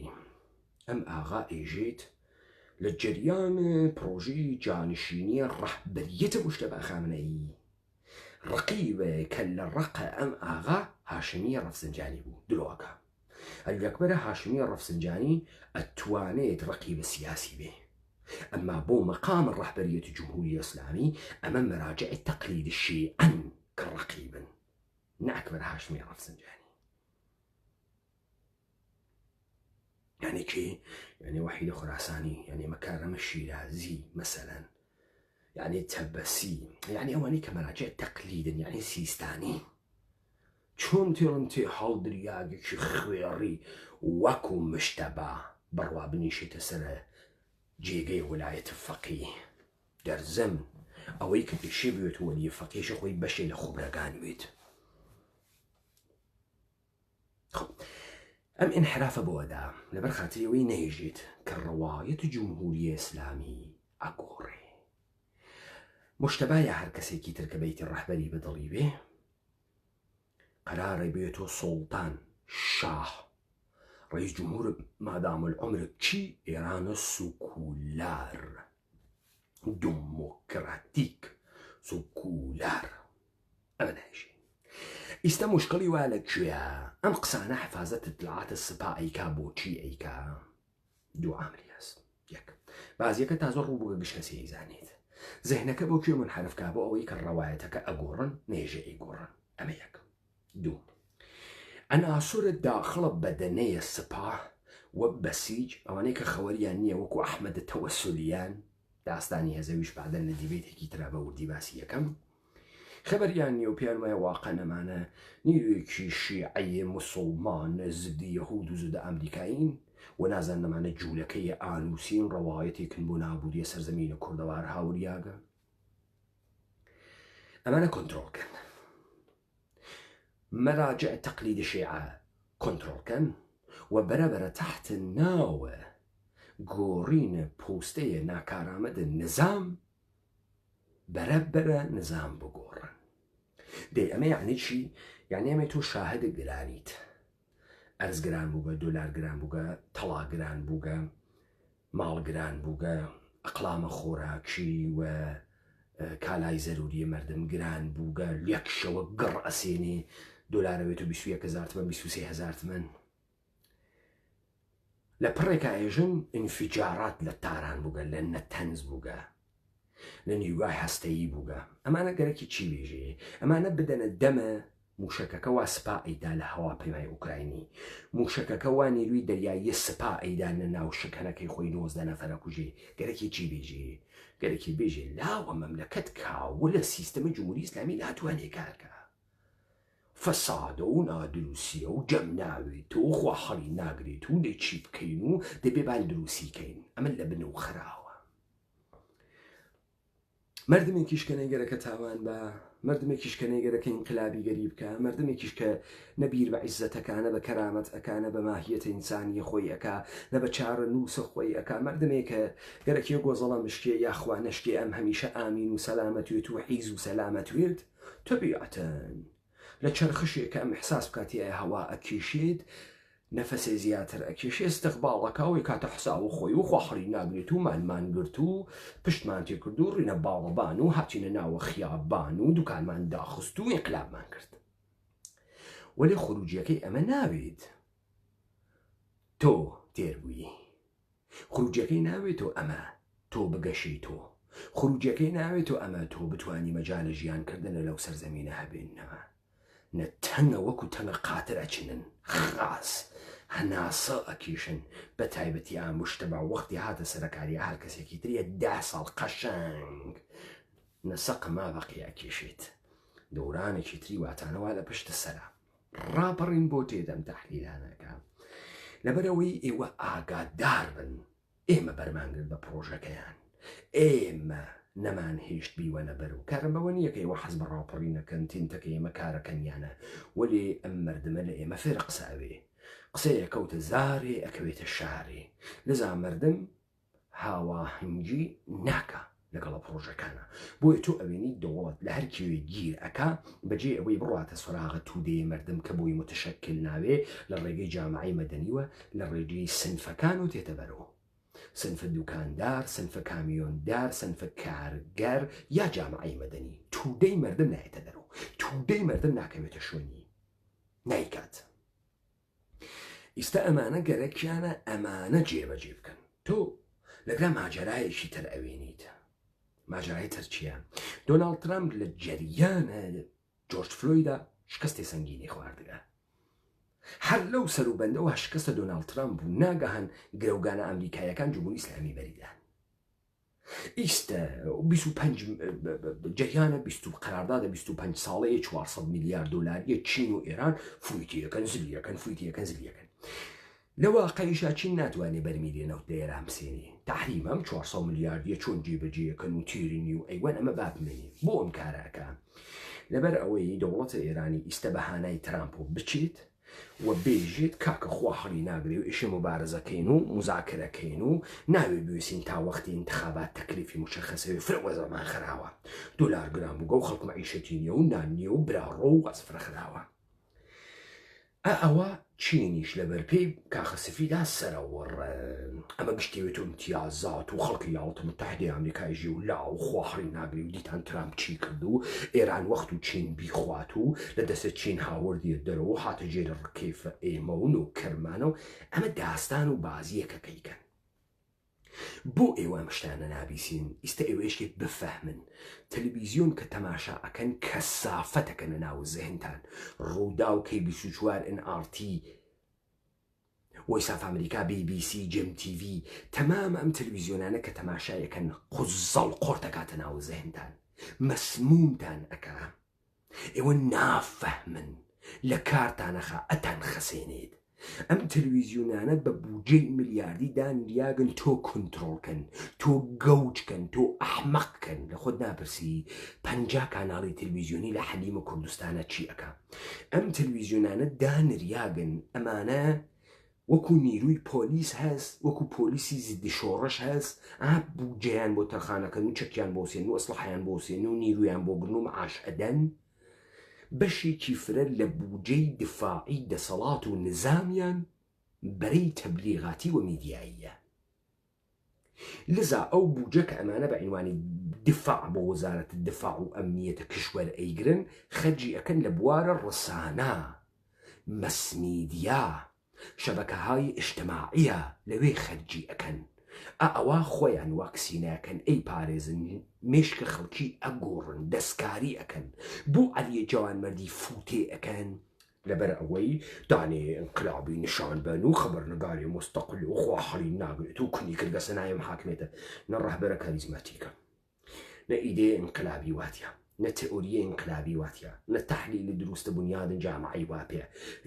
ئەم ئاغا ئێژێت لە جەریان پرۆژەی جانشینیە ڕەهبەریەتە مجتەبی خامنەئی ڕقیبە کە لە ڕقە ئەم ئاغا هاشمیە ڕەفسنجانی بوو درۆکە ئەلەکبەرە هاشمیە ڕەفسنجانی ئەتوانێت ڕقیبە سیاسی بێ ئەمما بۆ مەقام ڕەهبەریەتی جمهوری ئیسلامی ئەمە مەراجع تەقلید شیعەن کە ڕقیبن نەئەکبەر هاشمیە ڕەفسنجانی يعني كي يعني وحيد خراساني يعني مكارم الشيرازي مثلا يعني تبسي يعني اواني كمراجع تقليدا يعني سيستاني چون تيرنتي حال درياغي خويري وكو مشتبه بروا بنيشي تسر جيغي ولاية الفقيه در زمن اويك بشي بيوت ولي فقيه شخوي بشي لخبرقان بيت ئەم ئینحرافە بۆدا لەبەر خاتریەوەی نەیژێت کە ڕەوایەت جمهوری ئیسلامی ئەگۆڕێ مشتبایە هەر کەسێکی تر کە بەیتی ڕەهبەری بەدڵی بێ قەرارە بێتۆ سوڵتان شاه ڕئیس جمهور مادام العمر چی ئێرانە سوکولار دموکراتیک سوکولار ئەمە نایژێ ئیستا مشکلی وا لەکوێیە ئەم قسانە حفاظەت اطلاعات سپا ئەیکا بۆچی ئەیکا دوو عاملی هەست یەک بازیەکە تازە ڕوو بووە گشت کەسێ ئەیزانێت زەهنەکە بۆ کوێ منحرفکا بۆ ئەوەی کە ڕەوایەتەکە ئەگۆڕن نێژە ئەیگۆڕن ئەمە یەک دوو عناصرە داخڵە بەدەنەیە سپاه وە بەسیج ئەوانەی کە خەوەریان نییە وەکو ئەحمەدە تەوەسولیان داستانی هەزەویش بعدەن لە دیبێتێکی ترا بە وردی باسی یەکەم خەبەریان نییە و پیان وایە واقع نەمانە نیروێکی شیعەیە موسڵمان زدی یەهود و زودە ئەمریکایین و نازان نەمانە جوولەکەی ئانووسین ڕەوایەتێکن بۆ نابودیە سەرزەمینە کوردەوار هاوریاگە ئەمانە کۆنتڕۆڵکەن مەراجع تەقلید شیعە کۆنتڕۆڵکەن و بەرەبەرە تحت ناوە گۆڕینە پۆستەیە ناکارامەدە نظام بەرەبەرە نظام بگۆڕن دەی ئەمە یعنی چی؟ یعنی ئەمە تۆ شاهدە گرانیت ئەرز گران بووگە دۆلار گران بووگە تەڵا گران بووگە ماڵ گران بووگە ئەقلامە خۆراکی و کالای زەروریە مردم گران بووگە یەک شەوە گەڕ ئەسێنێ دۆلارەوێت و 21,000 تمەن 23,000 تمەن لە پڕێکە ئێژن ئینفیجارات لە تاران بووگە لە نەتەنز بووگە لە نیروگای هەستەیی بووگە ئەمانە گەرەکی چی بێژێ ئەمانە بدەنە دەمە موشەکەکە وا سپا ئەیدا لە هەواپەیمای ئوکراینی موشەکەکە وا نیروی دەریایی سپا ئەیدا لە ناو شکەنەکەی خۆی 19 نەفەرە کوژێ گەرەکی چی بێژێ گەرەکی بێژێ لاوە مەملەکەت کاوە لە سیستەمە جمهوری ئیسلامی ناتوانێ کارکە فەسادە و نادرووسیە و جەم ناوێت و خواحەڵی ناگرێت و لێ چی بکەین و دەبێبان دروستیکەین ئەمە لە بن و خراوە مردمێکیش کە نەیگەرەکە تاوان بە مردمێکیش کە نەیگەرەکە ئینقلابی گەری بکە مردمێکیش کە نەبیر بە عیززەتەکانە بە کەرامەت ئەکانە بە ماهیەتە ئینسانی خۆی ئەکا نە بە چارە نووسە خۆی ئەکا مردمێکە گەرەکی گۆزەڵە مشکێ یاخوا نەشکێ ئەم هەمیشە ئامین و سەلامەتوێت و حیز و سەلامەتوێت تەبیعەتەن لە چرخشێک کە ئەم حساس بکاتی هەوا ئەکیشێت نەفەسێ زیاتر ئەکیشێ استقباڵەکەوەی کاتە حساو خۆی و خواحڕی ناگرێت و مانمان گرت و پشتمان تێ کرد و ڕینە باڵەبان و هاتینە ناوە خیابان و دوکانمان داخست و ئینقلابمان کرد وەلێ خروجیەکەی ئەمە ناوێت تۆ تێربووی خروجیەکەی ناوێت و ئەمە تۆ بگەشی تۆ خروجیەکەی ناوێت و ئەمە تۆ بتوانی مەجالە ژیانکردنە لەو سەرزەمینە هەبێنەوە نە تەنگە وەکو تەنگە قاتر ئەچنن خاس هەناسە ئەکیشن بە تایبەتی ئام مشتبە وەختی هاتە سەرکاری هەر کەسێکی تریە 10 ساڵ قەشەنگ نەسەق ما بەقی ئەکیشێت دەورانێکی تری واتانەوە لە پشتە سەرە ڕاپەڕین بۆ تێدەم تەحلیلانەکە لەبەرەوەی ئێوە ئاگادار بن ئێمە بەرمانگرت بە پرۆژەکەیان ئێمە نەمان هێشت بیوەنە بەر و کارم بەوە نییە کە ئێوە حەز بە ڕاپەڕینەکەن تینتەکە ئێمە کارەکەنیانە وەلێ ئەم مردمە لە ئێمە فێر قساوێ قسەیە کەوتە زارێ ئەکەوێتە شارێ لەزا مردم هاواهنگی ناکە لەگەڵە پرۆژەکانە بۆیە تۆ ئەوێنی دەوڵەت لە هەر کێوێ گیر ئەکا بەجێ ئەوەی بڕاتە سۆراغە توودەیە مردم کە بۆی متشەکل ناوێ لە ڕێگەی جامعەی مەدەنیوە لە ڕێگەی سنفەکان و تێتە بەرەوە سنف دوکاندار سنف کامیۆندار سنف کارگەر یا جامعەی مەدەنی توودەی مردم نایێتە دەرەوە توودەی مردم ناکەوێتە شوێنی نایکات ئیستا ئەمانە گەرەکیانە ئەمانە جێبەجێ بکەن تۆ لەگرا ماجەرایەکی تر ئەوێنیت ماجەرای تر چییە؟ دۆناڵد ترامپ لە جەریانە جۆرج فلۆیدا شکستی سەنگینی خواردگە هەر لەو سەروبەندەوە شکستە دۆناڵد ترامپ بوو ناگەهان گرەوگانە ئەمریکایەکان جمهوری ئیسلامی بەریدان ئیستا 25 جەریانە قەراردادە 25 ساڵەیە 400 میلیارد دۆلاریە چین و ئێران فویتیەکەن زلیەکەن لە واقعیشا چین ناتوانێت بەرمیلێنەوە دەیێران بسێنی تحریمەم 400 میلیاردیە چۆن جێبەجێەکەن و تیرینی و ئەیوان ئەمە بابمێنی بۆ ئەم کارەکە لەبەر ئەوەی دەوڵەتە ئێرانی ئیستا بەهانای ترامپ بچیت و بێژێت کاکە خواحڕی ناگرێ و ئیشی مبارزەکەین و مزاکرەکەین و ناوێ بوێسین تا وەختی انتخابات تەکلیفی مشەخەسەوێ فرەوە زەمان خراوە دۆلار گران بووگە و خەڵک مەعیشەتی نییە و نانیە و براڕۆ و وەزفرە خراوە ئەوە چینیش لەبەر پێی کاخەسفیدا سەرەوەڕن ئەمە گشتێوێت و امتیازات و خەڵکی یاڵتە متحدەی ئەمریکایژی و لا و خواحڕی ناگری و دیتان ترامپ چی کرد و ئێران وەخت و چین بیخوات و لە دەستە چین هاوردیە دەرەوە هاتە جێرە ڕکیفە ئێمە و کەرمانە و ئەمە داستان و بازیەکەکەیکەن بۆ ئێوە ئەم شتانە نابیسین ئیستا ئێوەشتێک بفەهمن تەلەڤیزیۆن کە تەماشا ئەکەن کەسافەتەکەنە ناو زەهنتان ڕوودا و کەی 24 NRT وۆیس ئۆف ئەمریکا BBC جێم TV تەمام ئەم تەلەڤیزیۆنانە کە تەماشایەکەن قوزەڵ قۆڕ دەکاتە ناو زەهنتان مەسمومتان ئەکا ئێوە نافەهمن لە کارتانەخا ئەتان خەسێنێت ئەم تەلەڤیزیۆنانە بە بوجەی ملیاردی دانیاگن تۆ کۆنتڕۆڵکەن تۆ گەوجکەن تۆ ئەحمەقکەن لە خۆت ناپرسی 50 کاناڵی تەلەڤیزیۆنی لە حەلیمە کوردستانە چی ئەکا ئەم تەلەڤیزیۆنانە دانریاگن ئەمانە وەکو نیروی پۆلیس هەست وەکو پۆلیسی زیدی شۆڕش هەست بوجەیان بۆ تەرخانەکەن و چەکیان بۆسێن و ئەسلحەیان بۆسێن و نیرویان بۆ گرن و معاش ئەدەن بەشێکی فرە لە بوجەی دفاعی دەسەڵات و نظامیان بەرەی تەبلیغاتی و میدیاییە لذا ئەو بوجە کە ئەمانە بە عنوانی دفاع بۆ وەزارەت دفاع و ئەمنیەتە کشوەر ئەیگرن خەرجی ئەکەن لە بوارە ڕسانە مەسمیدیا شەبەکەهای ئیجتیماعیە لەوێ خەرجی ئەکەن ئەوە خۆیان واکسینەکەن ئەی پارێزن مێشکە خەڵکی ئەگۆڕن دەستکاری ئەکەن بۆ عەلیە جوانمەردی فوتێ ئەکەن لەبەر ئەوەی دانێ انقلابی نیشان بن و خەبەرنگاری مستەقل و خواحەڵی ناگرێت و کنی کردگە سەنایم حاکمێتە نە ڕەهبەرە کاریزماتیکە نە ئیدێ انقلابی واتیە نە تئۆریە انقلابی واتیە نە تەحلیلی دروستە بنیادن جامعی واپێ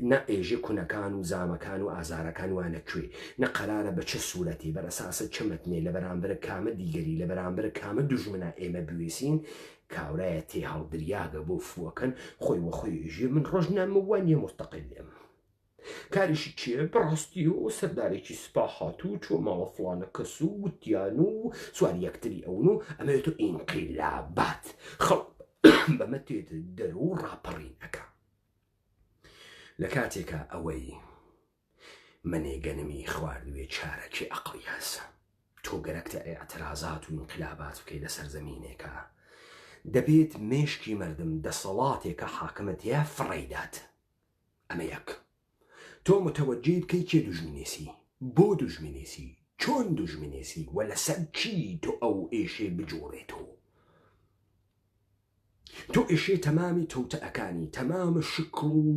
نە ئێژێ کونەکان و زامەکان و ئازارەکان وانەکوێ نە قەرارە بە چه سوورەتی بەرەساسە چه مەتنێ لە بەرامبەر کامە دیگەری لە بەرامبەر کامە دوژمنە ئێمە بوێسین کاورایە تێ هەڵدریاگە بۆ فووەکەن خۆی وەخۆی ژێ من ڕۆژنامە وانیە مستەقلێم کاریشی چیە بەڕاستی و سەردارێکی سپا هاتوو چۆ ماوە فڵانە کەس و وتیان و سواری یەکتری ئەون و ئەمەوێت و ئینقیلابات خەڵ بەمە تێت دەرو و ڕاپەڕین ئەکا لە کاتێکە ئەوەی منێگەنمی خواردوێ چارەکی عەقڵی هەسە تۆ گەرەکتە ئێعترازات و ئینقلابات بکەی لە سەرزەمینێکە دەبێت مێشکی مردم دەسەڵاتێکە حاکمەتیە فڕێدات ئەمە یەک تۆ متەوەجێ بکەی کێ دوژمنێسی بۆ دوژمنێسی چۆن دوژمنێسی و لەسەر چی تۆ ئەو ئێشێ بجۆڕێتەوە تۆ ئێشێ تەمامی تەوتەئەکانی تەمامە شکڵ و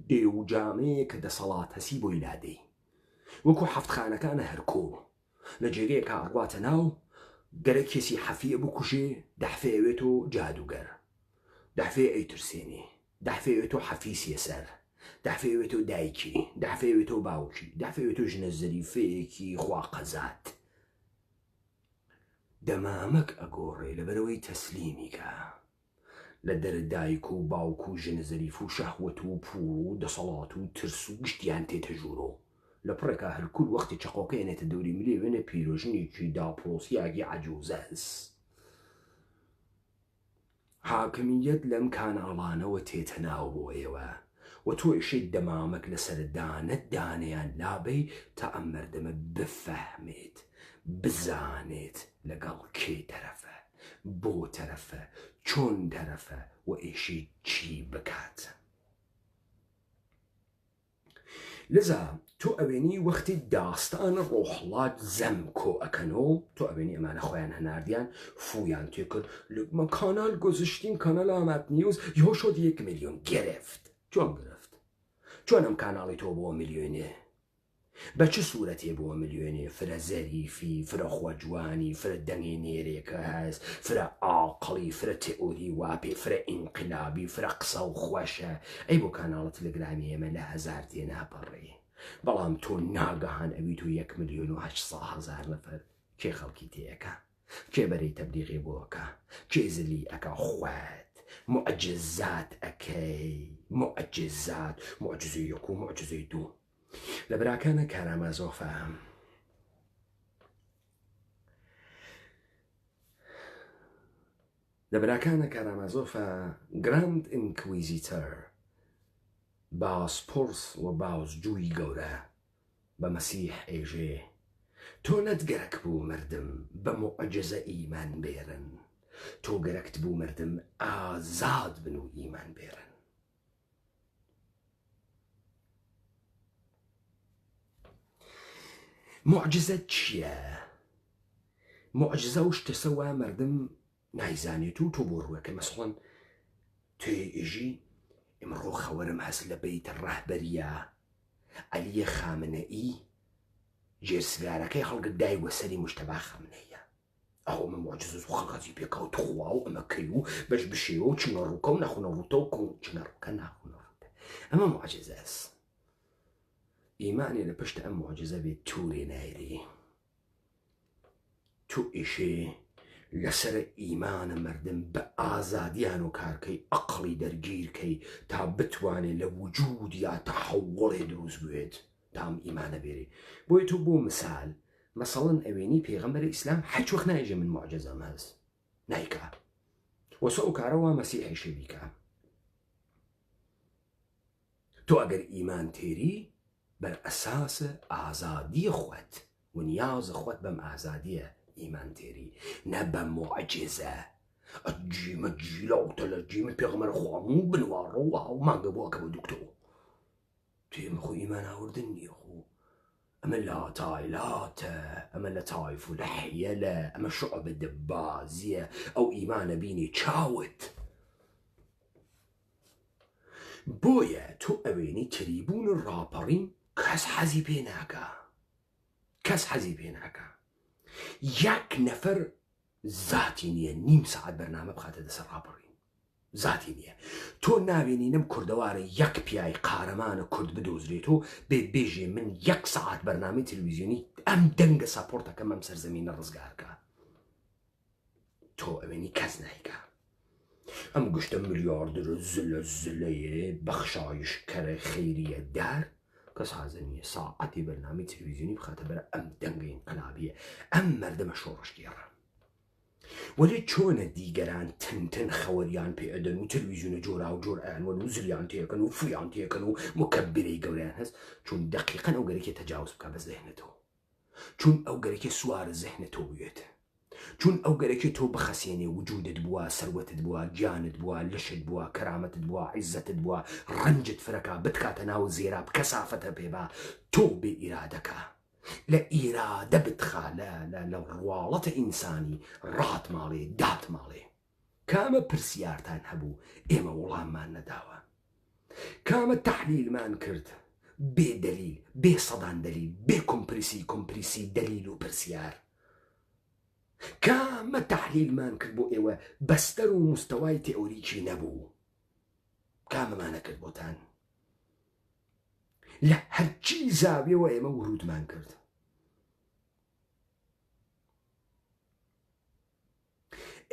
دێوجامەیە کە دەسەڵات هەسی بۆی لادەی وەکو حەفتخانەکانە هەرکۆ لە جێگەیەکە ئەڕواتە ناو گەرە کێسی حەفیە بکوژێ دەحفێوێتۆ جادوگەر دەحفێ ئەیترسێنێ دەحفێوێتۆ حەفیسیە سەر دەحفێوێتۆ دایکی دەحفێوێتۆ باوکی دەحفێوێتۆ ژنە زەریفەیەکی خواقەزات دەمامەک ئەگۆڕێ لەبەرەوەی تەسلیمیکە لە دەردایک و باوک و ژنە زەریف و شەهوەت و پوڵ و دەسەڵات و ترس و گشتیان تێتە ژوورۆ لە پڕێکە هەرکول وەختی چەقۆکەێنێتە دەوری ملێ وێنە پیرۆژنێکی داپۆسیاگی عەجوزەس حاکمیەت لەم کاناڵانەوە تێتە ناو بۆ ئێوە و تۆ ئێشەی دەمامەک لەسەر دانەت دانەیان لابەی تا ئەم مەردەمە بفەهمێت بزانێت لەگەڵ کێ تەرەفە بۆ تەرەفە چۆن تەرەفە و ئێشەی چی بکات لذا تۆ ئەوێنی وەختی داستانە ڕۆحڵات زەم کۆ ئەکەنەوە تۆ ئەوێنی ئەمانە خۆیان هەناردیان فویان تێکرد لەمە کانال گۆزشتین کانال ئامات نیوز یۆ شۆد 1 میلیۆن گرفت چۆن گرفت چۆن ئەم کاناڵی تۆ بۆ میلیۆنێ بە چه سوورەتێ بۆ میلیۆنێ فرە زەریفی فرە خۆجوانی فرە دەنگی نێرێکە هەست فرە ئاقڵی فرە تئۆری واپێ فرە ئینقلابی فرە قسە و خۆشە ئەی بۆ کاناڵە تەلەگرامی ئێمە لە 1000 تێ ناپەڕێ بەڵام تۆ ناگەهان ئەوی تۆ 1 ملیۆن و 800,000 نەفەر کێ خەڵکی تێیەکە کێ بەرەی تەبلیغی بۆکە کێ زلی ئەکا خوات معجزات ئەکەی معجزات معجزەی یەک و معجزەی دوو لە براکانە کارامازۆفە لە براکانە کارامازۆفە گراند ئینکویزیتەر بازپرس و بازجووی گەورە بە مەسیح ئێژێ تۆ نەتگەرەک بوو مردم بە معجزە ئیمان بێرن تۆ گەرەکت بوو مردم ئازاد بن و ئیمان بێرن معجزە چییە؟ معجزە و شتە سەوا مردم نایزانێت و تۆ بۆ ڕوەکە مەسڵەن توێ ئێژی ئمڕۆ خەوەرم هەست لە بەیتە ڕاهبەریە عەلیە خامنەئی جێرسگارەکەی هەڵگرت دایوە سەری مشتەبا خامنەیە ئەو ئەمە معجزە و خەڵقەتی پێکەوت خوا و ئەمەکەی و بەش بشێوە و چنە ڕووکە و نەخونە ڕووتە و چنە ڕووکە ناخونە ڕووتە ئەمە معجزەس ئیمانێ لە پشتە ئەم معجزە بێت توورێ نایری تو ئیشێ لەسەر ئیمانە مردم بە ئازادیان و کارکەی ئەقڵی دەرگیرکەی تا بتوانێت لە وجود یا تەحەوڵێ دروست بوێت تام ئیمانە بێری بۆی تو بۆ مثال مەسەڵەن ئەوێنی پێغەمبەر ئیسلام هیچ وەخت نایژە من معجزەم هەست نایکا وەسە ئەو کارەوە مەسیحی شەویکە تۆ ئەگەر ئیمان تێری بەر ئەساسە ئازادی خۆت و نیازە خۆت بەم ئازادیە ئیمان تێری نە بە معجزە ئەجیمە جیلاوتە لە جیمە پێغەمبەر خواموو بنوارڕەوە و مانگە بۆ ئەکە بە دوکتۆ تێمە خۆ ئیمان ئاوردن نییە خۆ ئەمە لا تایلاتە ئەمە لە تایف و لە حیەلە ئەمە شعبە دەبازیە ئەو ئیمانە بینی چاوت بۆیە تۆ ئەوێنی تریبوون ڕاپەڕین کەس حەزی پێ ناکە کەس حەزی پێ ناکە یەک نەفەر زاتی نییە نیم سەعات بەرنامە بخاتە دەسەر ڕاپەڕین زاتی نییە تۆ ناوێنی نەم کوردەوارە یەک پیای قارەمانە کورد بدۆزرێت و بێژێ من یەک سەعات بەرنامەی تەلەڤیزیۆنی ئەم دەنگە ساپۆرتەکەم ئەم سەرزەمینە ڕزگارکە تۆ ئەوێنی کەس نایکە ئەم گشتە ملیاردرە زلەیە بەخشایشکەرە خەیریە دار کەس حەزە نییە ساعەتی بەرنامەی تەلەڤیزیۆنی بخاتە بەرە ئەم دەنگە ئینقلابیە ئەم مەردەمە شۆڕشگێڕە وەلێ چۆنە دیگەران تنتن خەوەریان پێ ئەدەن و تەلەڤیزیۆنە جۆرا و جۆر ئەیانوەن و زلیان تێکەن و فریان تێکەن و مکەبرەی گەوریان هەست چون دەقیقەن ئەو گەرەکێ تەجاوز بکە بە زەهنەتەوە چون ئەو گەرەکێ سوارە زەهنەتەوە بوێت چون ئەو گەرەکێ تۆ بخەسێنێ وجودت بووە سەروەتت بووە گیانت بووە لەشت بووە کەرامەتت بووە عیزەتت بووە ڕەنجت فرەکە بتکاتە ناو زێراب کەسافەتە پێبا تۆ بێ ئیرادەکە لە ئیرادە بتخا لە ڕواڵەتە ئینسانی ڕات ماڵێ دات ماڵێ کامە پرسیارتان هەبوو ئێمە وەڵاممان نەداوە کامە تەحلیلمان کرد بێ دەلیل بێ سەدان دەلیل بێ کۆمپریسی دەلیل و پرسیار کامە تەحلیلمان کرد بۆ ئێوە بەستەر و مستەوای تێئۆریکی نەبوو کامەمانە کرد بۆتان لە هەرچی زاویەوە ئێمە ورودمان کرد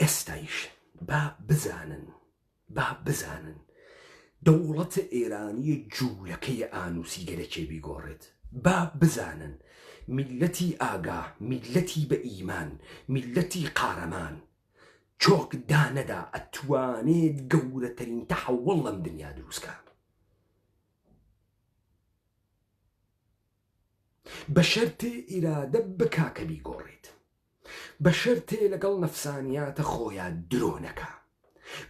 ئێستایش با بزانن دەوڵەتە ئێرانی جوولەکەی ئانووسی گەرەکێ بیگۆڕێت با بزانن میلەتی ئاگا میلەتی بە ئیمان میلەتی قارەمان چۆک دانەدا ئەتوانێت گەورەترین تەحەوڵ لەم دنیا دروستکە بە شەرتێ ئیرادە بکا کە بیگۆڕێت بە شەرتێ لەگەڵ نەفسانیاتە خۆیان درۆ نەکا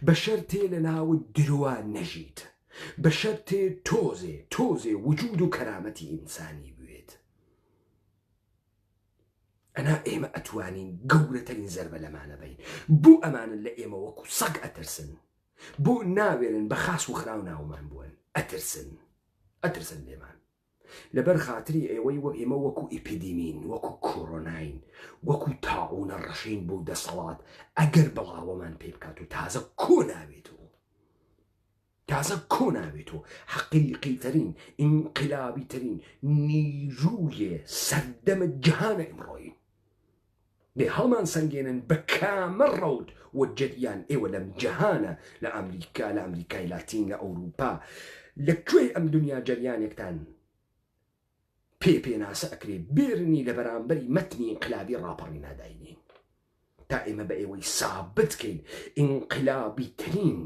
بە شەرتێ لە ناوت درۆوە نەژیت بە شەرتێ تۆزێ وجود و کەرامەتی ئینسانی بوێت ئەنا ئێمە ئەتوانین گەورەترین زەربە لەمانە بین بۆ ئەمانن لە ئێمە وەکو سەگ ئەترسن بۆ ناوێنن بە خاس و خراو ناومان بوون ئەترسن لێمان لەبەر خاتری ئێوەی وە ئێمە وەکو ئیپیدیمین وەکو کۆڕۆناین وەکو تاعونە ڕەشین بۆ دەسەڵات ئەگەر بەڵاوەمان پێ بکات و تازە کۆ ناوێت و حەقیقیترین ئینقلابیترین نیرویە سەردەمە جیهانە ئیمڕۆیی بێ هەڵمان سەنگێنن بە کامە ڕەوت وە جەریان ئێوە لەم جیهانە لە ئەمریکا لە ئەمریکای لاتین لە ئەوروپا لەکوێ ئەم دنیا جەریانێکتان پێناسە ئەکرێ بێرنی لە بەرامبەری مەتنی ئینقلابی ڕاپەڕی ناداینین تا ئێمە بە ئێوەی سابت کەین ئینقلابی ترین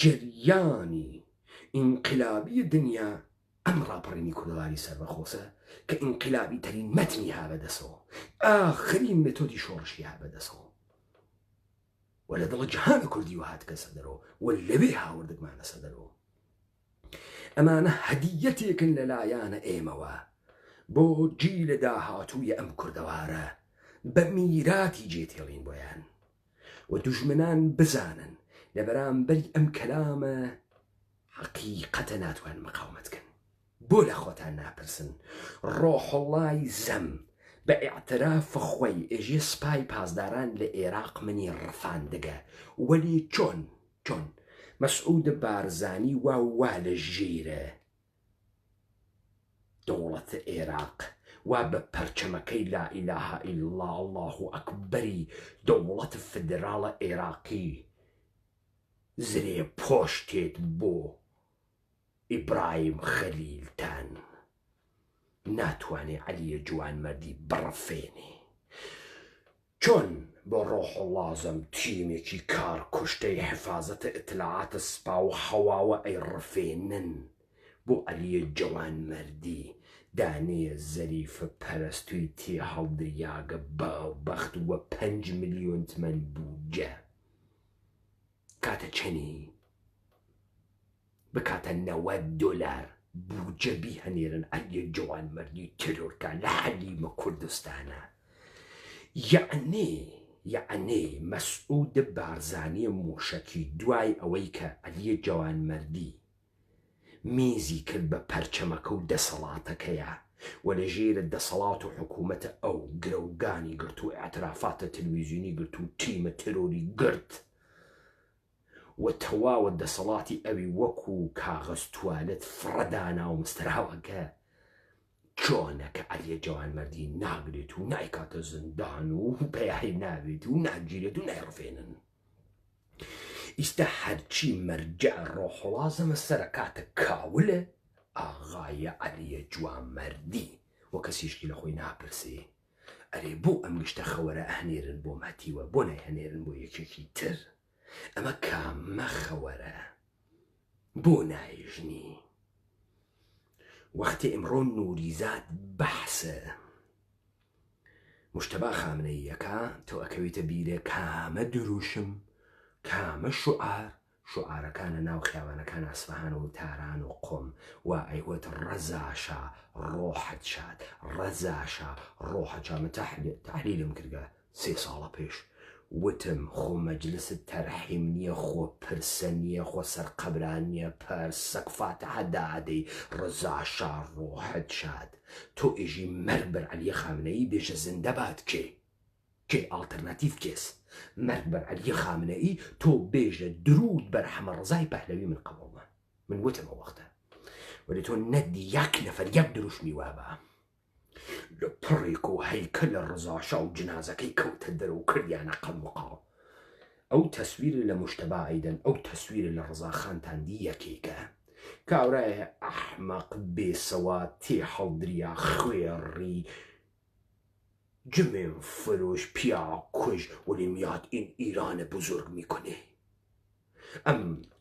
جەریانی ئینقلابی دنیا ئەم ڕاپەڕینی کوردەواری سەربەخۆسە کە ئینقلابی ترین مەتنی هابەدەسەوە ئاخرین مێتۆدی شۆڕشی هابەدەسەوە وە لە دڵە جیهانە کوردی و هاتکە سەدەرەوە وە لەوێ هاوردگمانە سەدەرەوە ئەمانە هەدیەتێکن لەلایەنە ئێمەوە بۆ جیلە داهاتوویە ئەم کوردەوارە بە میراتی جێتێڵین بۆیان و دوژمنان بزانن لە بەرامبەری ئەم کەلامە حەقیقەتە ناتوان مقاومەتکەن. بۆ لە خۆتان ناپرسن ڕۆحڵڵای زەم بە ئیعتراف خۆی ئێژێ سپای پاسداران لە عێراق منی ڕفاندگە وەلی چۆن مەسعود بارزانی وا لە ژیرە دەوڵەتە عێراق وا بە پەرچەمەکەی لا ئیلاها ئیلا الله الله ئەکبەری دەوڵەت فدراڵە عێراقی زرێ پۆشتێت بۆ ئیبراهیم خەلیلتان ناتوانێ عەلیە جوانمەردی بڕفێنێ. چۆن بۆ ڕۆحڵڵازم تیمێکی کار کوشتەی حفاظەتە ئیتلاعاتە سپا و هەواوە ئەیڕفێنن بۆ عەلیە جوانمەردی دانەیە زەریفە پەرستووی تێ هەڵدریاگە بەخت وە 5 ملیۆن تمەن بووجە کاتە چەنی بکاتە 90 دۆلار بووجەبی هەنێرن عەلیە جوانمەردی ترۆرکە لە حەلیمە کوردستانە. یعنی مەسعود بارزانی موشەکی دوای ئەوەی کە عەلیە جوانمەردی میزی کرد بە پەرچەمەکە و دەسەڵاتەکەیە و لە ژێرە دەسەڵات و حکوومەتە ئەو گرەوگانی گرت و ئاعترافاتە تەلەڤیزیۆنی گرت و تیمە ترۆری گرت و تەواوە دەسەڵاتی ئەوی وەکو کاغەز توالێت فڕەدانا و مستراوەکە چۆنە کە عەلیە جوانمەردی ناگرێت و نایکاتە زندان و پەیاهی ناوێت و ناگیرێت و نایڕفێنن. ئیستا هەرچی مەرجە ڕۆحڵازەمە سەرکاتە کاولە ئاغایە عەلیە جوانمەردی و کەسیشکی لە خۆی ناپرسێ ئەرێ بۆ ئەم گشتە خەوەرە ئەهنێرن بۆ ماتیوە بۆ نایهێنێرن بۆ یەکێکی تر. ئەمە کامە خەوەرە بۆ نایژنی. وەختی ئەمڕۆ نوریزاد بەحسە مشتەبا خامنەییەکە تۆ ئەکەویتە بیرێ کامە دروشم کامە شوعارەکانە ناو خیاوانەکان ئەسفەهان و تاران و قۆم و ئەیوت ڕەزاشە ڕۆحت شاد ڕەزاشە ڕۆحەچە من تەحلیلم کردگە 3 ساڵە پێش وتم خۆ مەجلست تەرحیم نییە خۆ پرسە نییە خۆ سەرقەبران نییە پەر سەقفاتە هەدادەی ڕەزاشە ڕۆحت شاد تۆ ئێژی مەرگ بەر عەلیە خامنەیی بێژە زندە بات کێ ئالتەرناتیڤ کێس مەرگ بەر عەلیە خامنەیی تۆ بێژە درود بەر حەمە ڕەزای پەهلەوی من قەبوڵمە من وتمە وەختە وەلی تۆ نەدی یەک نەفەر یەک دروشمی وابە لە پڕێک و هەیکە لە ڕزاشا و جنازەکەی کەوتە دەرە و کردیانە قەڵمقاڵ. ئەو تەسویرە لە مشتەبا ئەیدەن ئەو تەسویرە لە ڕزاخانتاندی یەکێکە کاورایە ئەحمەق بێسەوات تێ هەڵدریا خوێڕی جمێن فرۆش پیا کوژ ولی میاد این ایران بزرگ میکنه.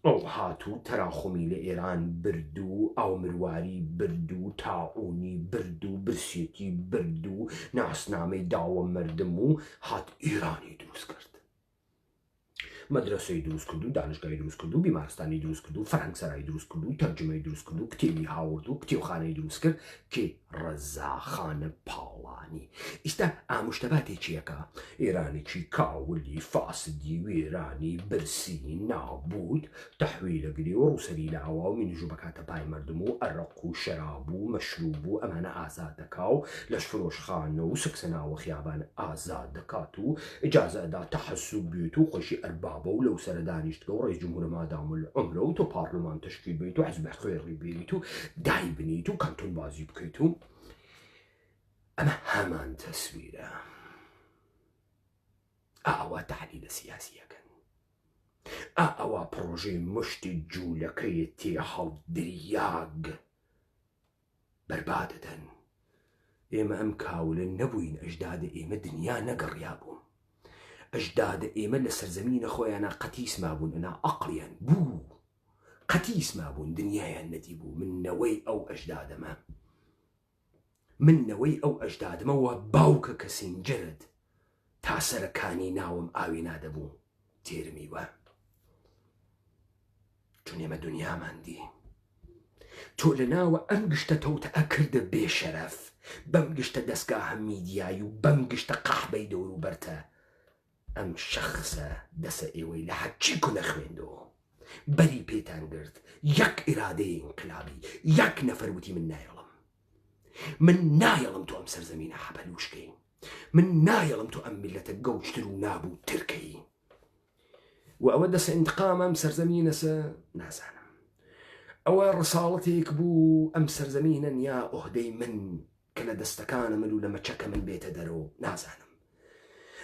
ئەو هاتوو تەراخۆمی لە ئێران بردو ئەو مرواری بردو تاعونی بردو برسێتی بردو ناسنامەی داوە مردم و هات ئێرانی دروست کرد. مەدرسەی دروست کرد و دانشگای دروست کرد و بیمارستانی دروست کرد و فەرهەنگسەرایی دروست کرد و تەرجمەی دروست کرد و کتێبی هاورد و کتێبخانەی دروست کرد کێ ڕەزاخانە پاڵانی. ئیستا ئامشتەباتی چیەکە ئێرانێکی کاولی فاسدی وێرانی برسی نابوود تەحویلەگری و ڕووسەری لاوە و منیژوو بەکاتە پای مردم و ئەرەق و شەراب و مەشروب و ئەمانە ئازاد دەکا و لەش فرۆشخانە و سکسەناوە خیابان ئازاد دەکات و ئیجازەدا تەحەسوب بێت و خۆشی ئەربابە و لەو سەرە دانیشتگە و ڕێیس جمهورە مادام العومرە و تۆ پارلەمان تشکیل بیت و حیزب خوێڕی بێنیت و دای بنیت و کانتۆن بازی بکەیت و ئەمە هەمان تەسویرە. ئاوا تەحلیلە سیاسیەکەن ئەوە پڕۆژەی مشتی جوولەکەی تێ هەڵدریاگ بەربادەدەن. ئێمە ئەم کاولە نەبووین ئەژدادە ئێمە دنیا نەگەڕیا بوون ئەژدادە ئێمە لە سەرزەمینە خۆیانە قەتیسما بوون ئەنا ئەقڵیان بوو قەتیسما بوون دنیایان نەدی بوو. منەوەی ئەو ئەژدادمەوە باوکە کە سینجرت تا سەرەکانی ناوم ئاوی نادەبوو تێرمیوە چون ئێمە دنیامان دی تۆ لە ناوە ئەم گشتە تەوتەئە کردە بێشەرەف، بەم گشتە دەستگاهە میدیایی و بەم گشتە قەحبەی دەوروبەرتە ئەم شەخصە دەسە ئێوەی لە حەجی کونە خوێندەوە بەری پێتان گرت یەک ئیرادەی انقلابی یەک نەفەر وتی من نایەڵم تۆ ئەم سەرزەمینە حەبەلوشکەی، من نایەڵم تۆ ئەم میلەتە گەوچتر و نابوو ترکەی و ئەوە دەسە ئینتقام ئەم سەرزەمینەسە نازانم، ئەوە ڕساڵەتێک بوو ئەم سەرزەمینە یا ئۆهدەی من کە لە دەستەکانە من و لە مەچەکە من بێتە دەرەوە نازانم.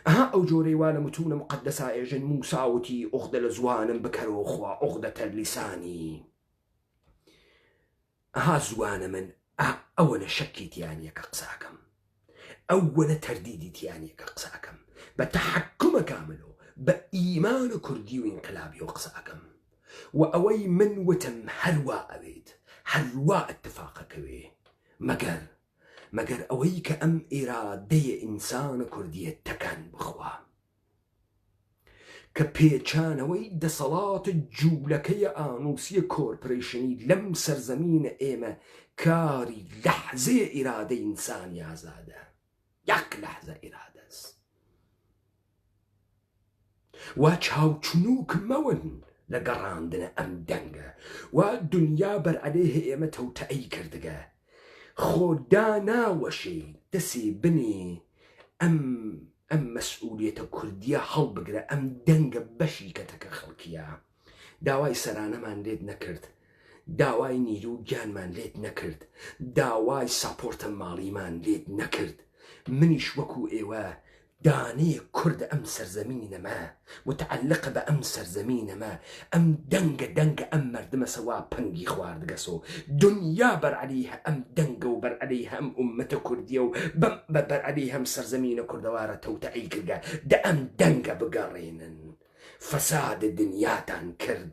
ئەها ئەو جۆرەی وا لە متونە مقدسا ئێژن موساوتی ئۆغدە لە زوانم بکەرەوە خوا ئۆغدەتە لیسانی، ئەها زوانە من ئەوەنە شەکی تیانیەکە قساکەم، ئەوەنە تەردیدی تیانیەکە قساکەم، بە تەحەکومە کاملەوە بە ئیمان و کوردی و ئینقلابی و قساکەم و ئەوەی من وتم هەروا ئەوێت هەروا ئەتفاقەکەوێ مەگەر ئەوەی کە ئەم ئێرادەیە ئینسانە کوردیە تەکان بخوا کە پێچانەوەی دەسەڵاتە جوولەکەی ئانووسیە کۆرپۆریشنی لەم سەرزەمینە ئێمە کاری لەحزەیە ئیرادەی ئینسانی ئازادە، یەک لەحزە ئیرادەست وا چاوچنووک مەون لە گەڕاندنە ئەم دەنگە وا دنیا بەرعەلێه ئێمە تەوتەئەی کردگە خۆدا ناوەشەی دەسێ بنێ ئەم مەسئولیەتە کوردیە هەڵبگرە ئەم دەنگە بەشی کەتەکە خەڵکیە، داوای سەرانەمان لێت نەکرد، داوای نیرو گیانمان لێت نەکرد، داوای ساپۆرتە ماڵیمان لێت نەکرد، منیش وەکو ئێوە دانەیە کورد ئەم سەرزەمینەمە متعلق بە ئەم سەرزەمینەمە ئەم دەنگە ئەم مەردمە سەوا پەنگی خواردگەسۆ دنیا بەرعەلەی ئەم دەنگە و بەرعەلەی هەم ئومەتە کوردیە و بەرعەلەی هەم سەرزەمینە کوردەوارە تەوتەئەی کردگە دە ئەم دەنگە بگەڕێنن، فەساد دنیاتان کرد،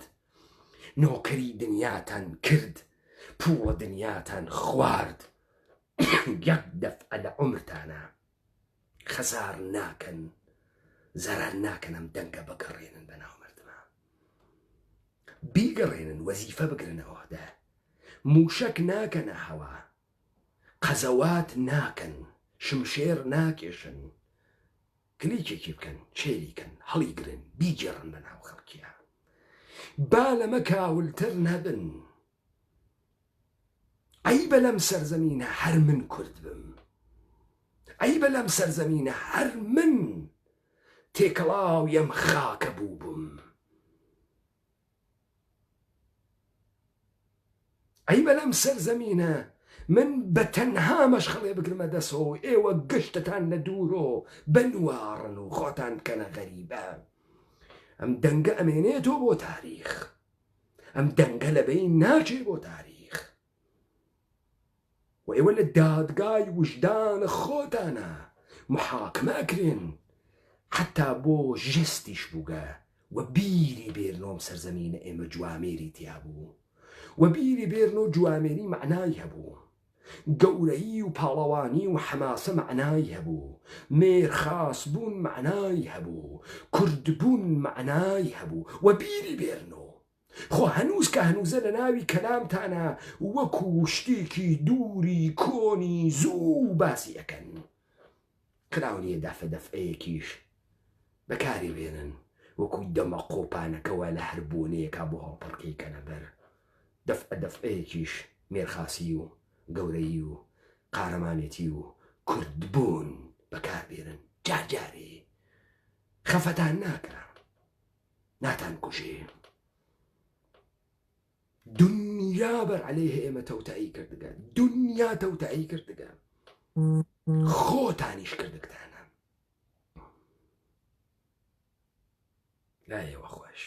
نۆکەری دنیاتان کرد، پوڵە دنیاتان خوارد، یەک دەفعە لە عومرتانە خەسار ناکەن، زەرار ناکەن ئەم دەنگە بگەڕێنن بەناو مردمە، بیگەڕێنن وەزیفە بگرنەوەدا، موشک ناکەنە هەوا، قەزەوات ناکەن، شمشێر ناکێشن، کلیکێکی بکەن، چێریکەن، هەڵیگرن، بیگێڕن بەناو خەڵکیە، با لەمە کاولتر نەبن، ئەی بە لەم سەرزەمینە هەر من کورد بم، ئەی بە لەم سەرزەمینە هەر من تێکەڵاو یەم خاکە بوو بووم، ئەی بە لەم سەرزەمینە من بە تەنها مەشخەڵێ بگرمە دەسەوە ئێوە گشتتان لە دوورۆ بنوارن و خۆتان بکەنە غەریبە، ئەم دەنگە ئەمێنێتەوە بۆ تاریخ، ئەم دەنگە لەبەی ناچێ بۆ تاریخ و ئێوە لە دادگای وجدانە خۆتانە محاکمە ئەکرێن حتا بۆ ژێستیش بووگە و بیری بێرنۆم سەرزەمینە ئێمە جوامێری تیا بوو و بیری بێرن و جوامێری معنای هەبوو، گەورەیی و پاڵەوانی و حەماسە معنای هەبوو، مێرخاس بوون معنای هەبوو، کورد بوون معنای هەبوو و بیری بێرنەوە خۆ هەنووز کە هەنووزە لە ناوی کەلامتانە وەکو شتێکی دووری کۆنی زوو باسی ئەەکەن، کراونیە دەفە دەفعەیەکیش بەکاری بێنن وەکو دەمە قۆپانەکەوە لە هەر بۆنەیەکا بۆ هەڵپڕکەی کەنەبەر، دەفعەیەکیش مێرخاسی و گەورەی و قارەمانێتی و کوردبوون بەکاربێنن، جارجارێ خەفەتان ناکرا، ناتان کوژێ، دنیا بەرعەلەیه ئێمە تەوتەئەی کردگە، دنیا تەوتەئەی کردگە، خۆتانیش کردگتانە، لایەوە خۆش.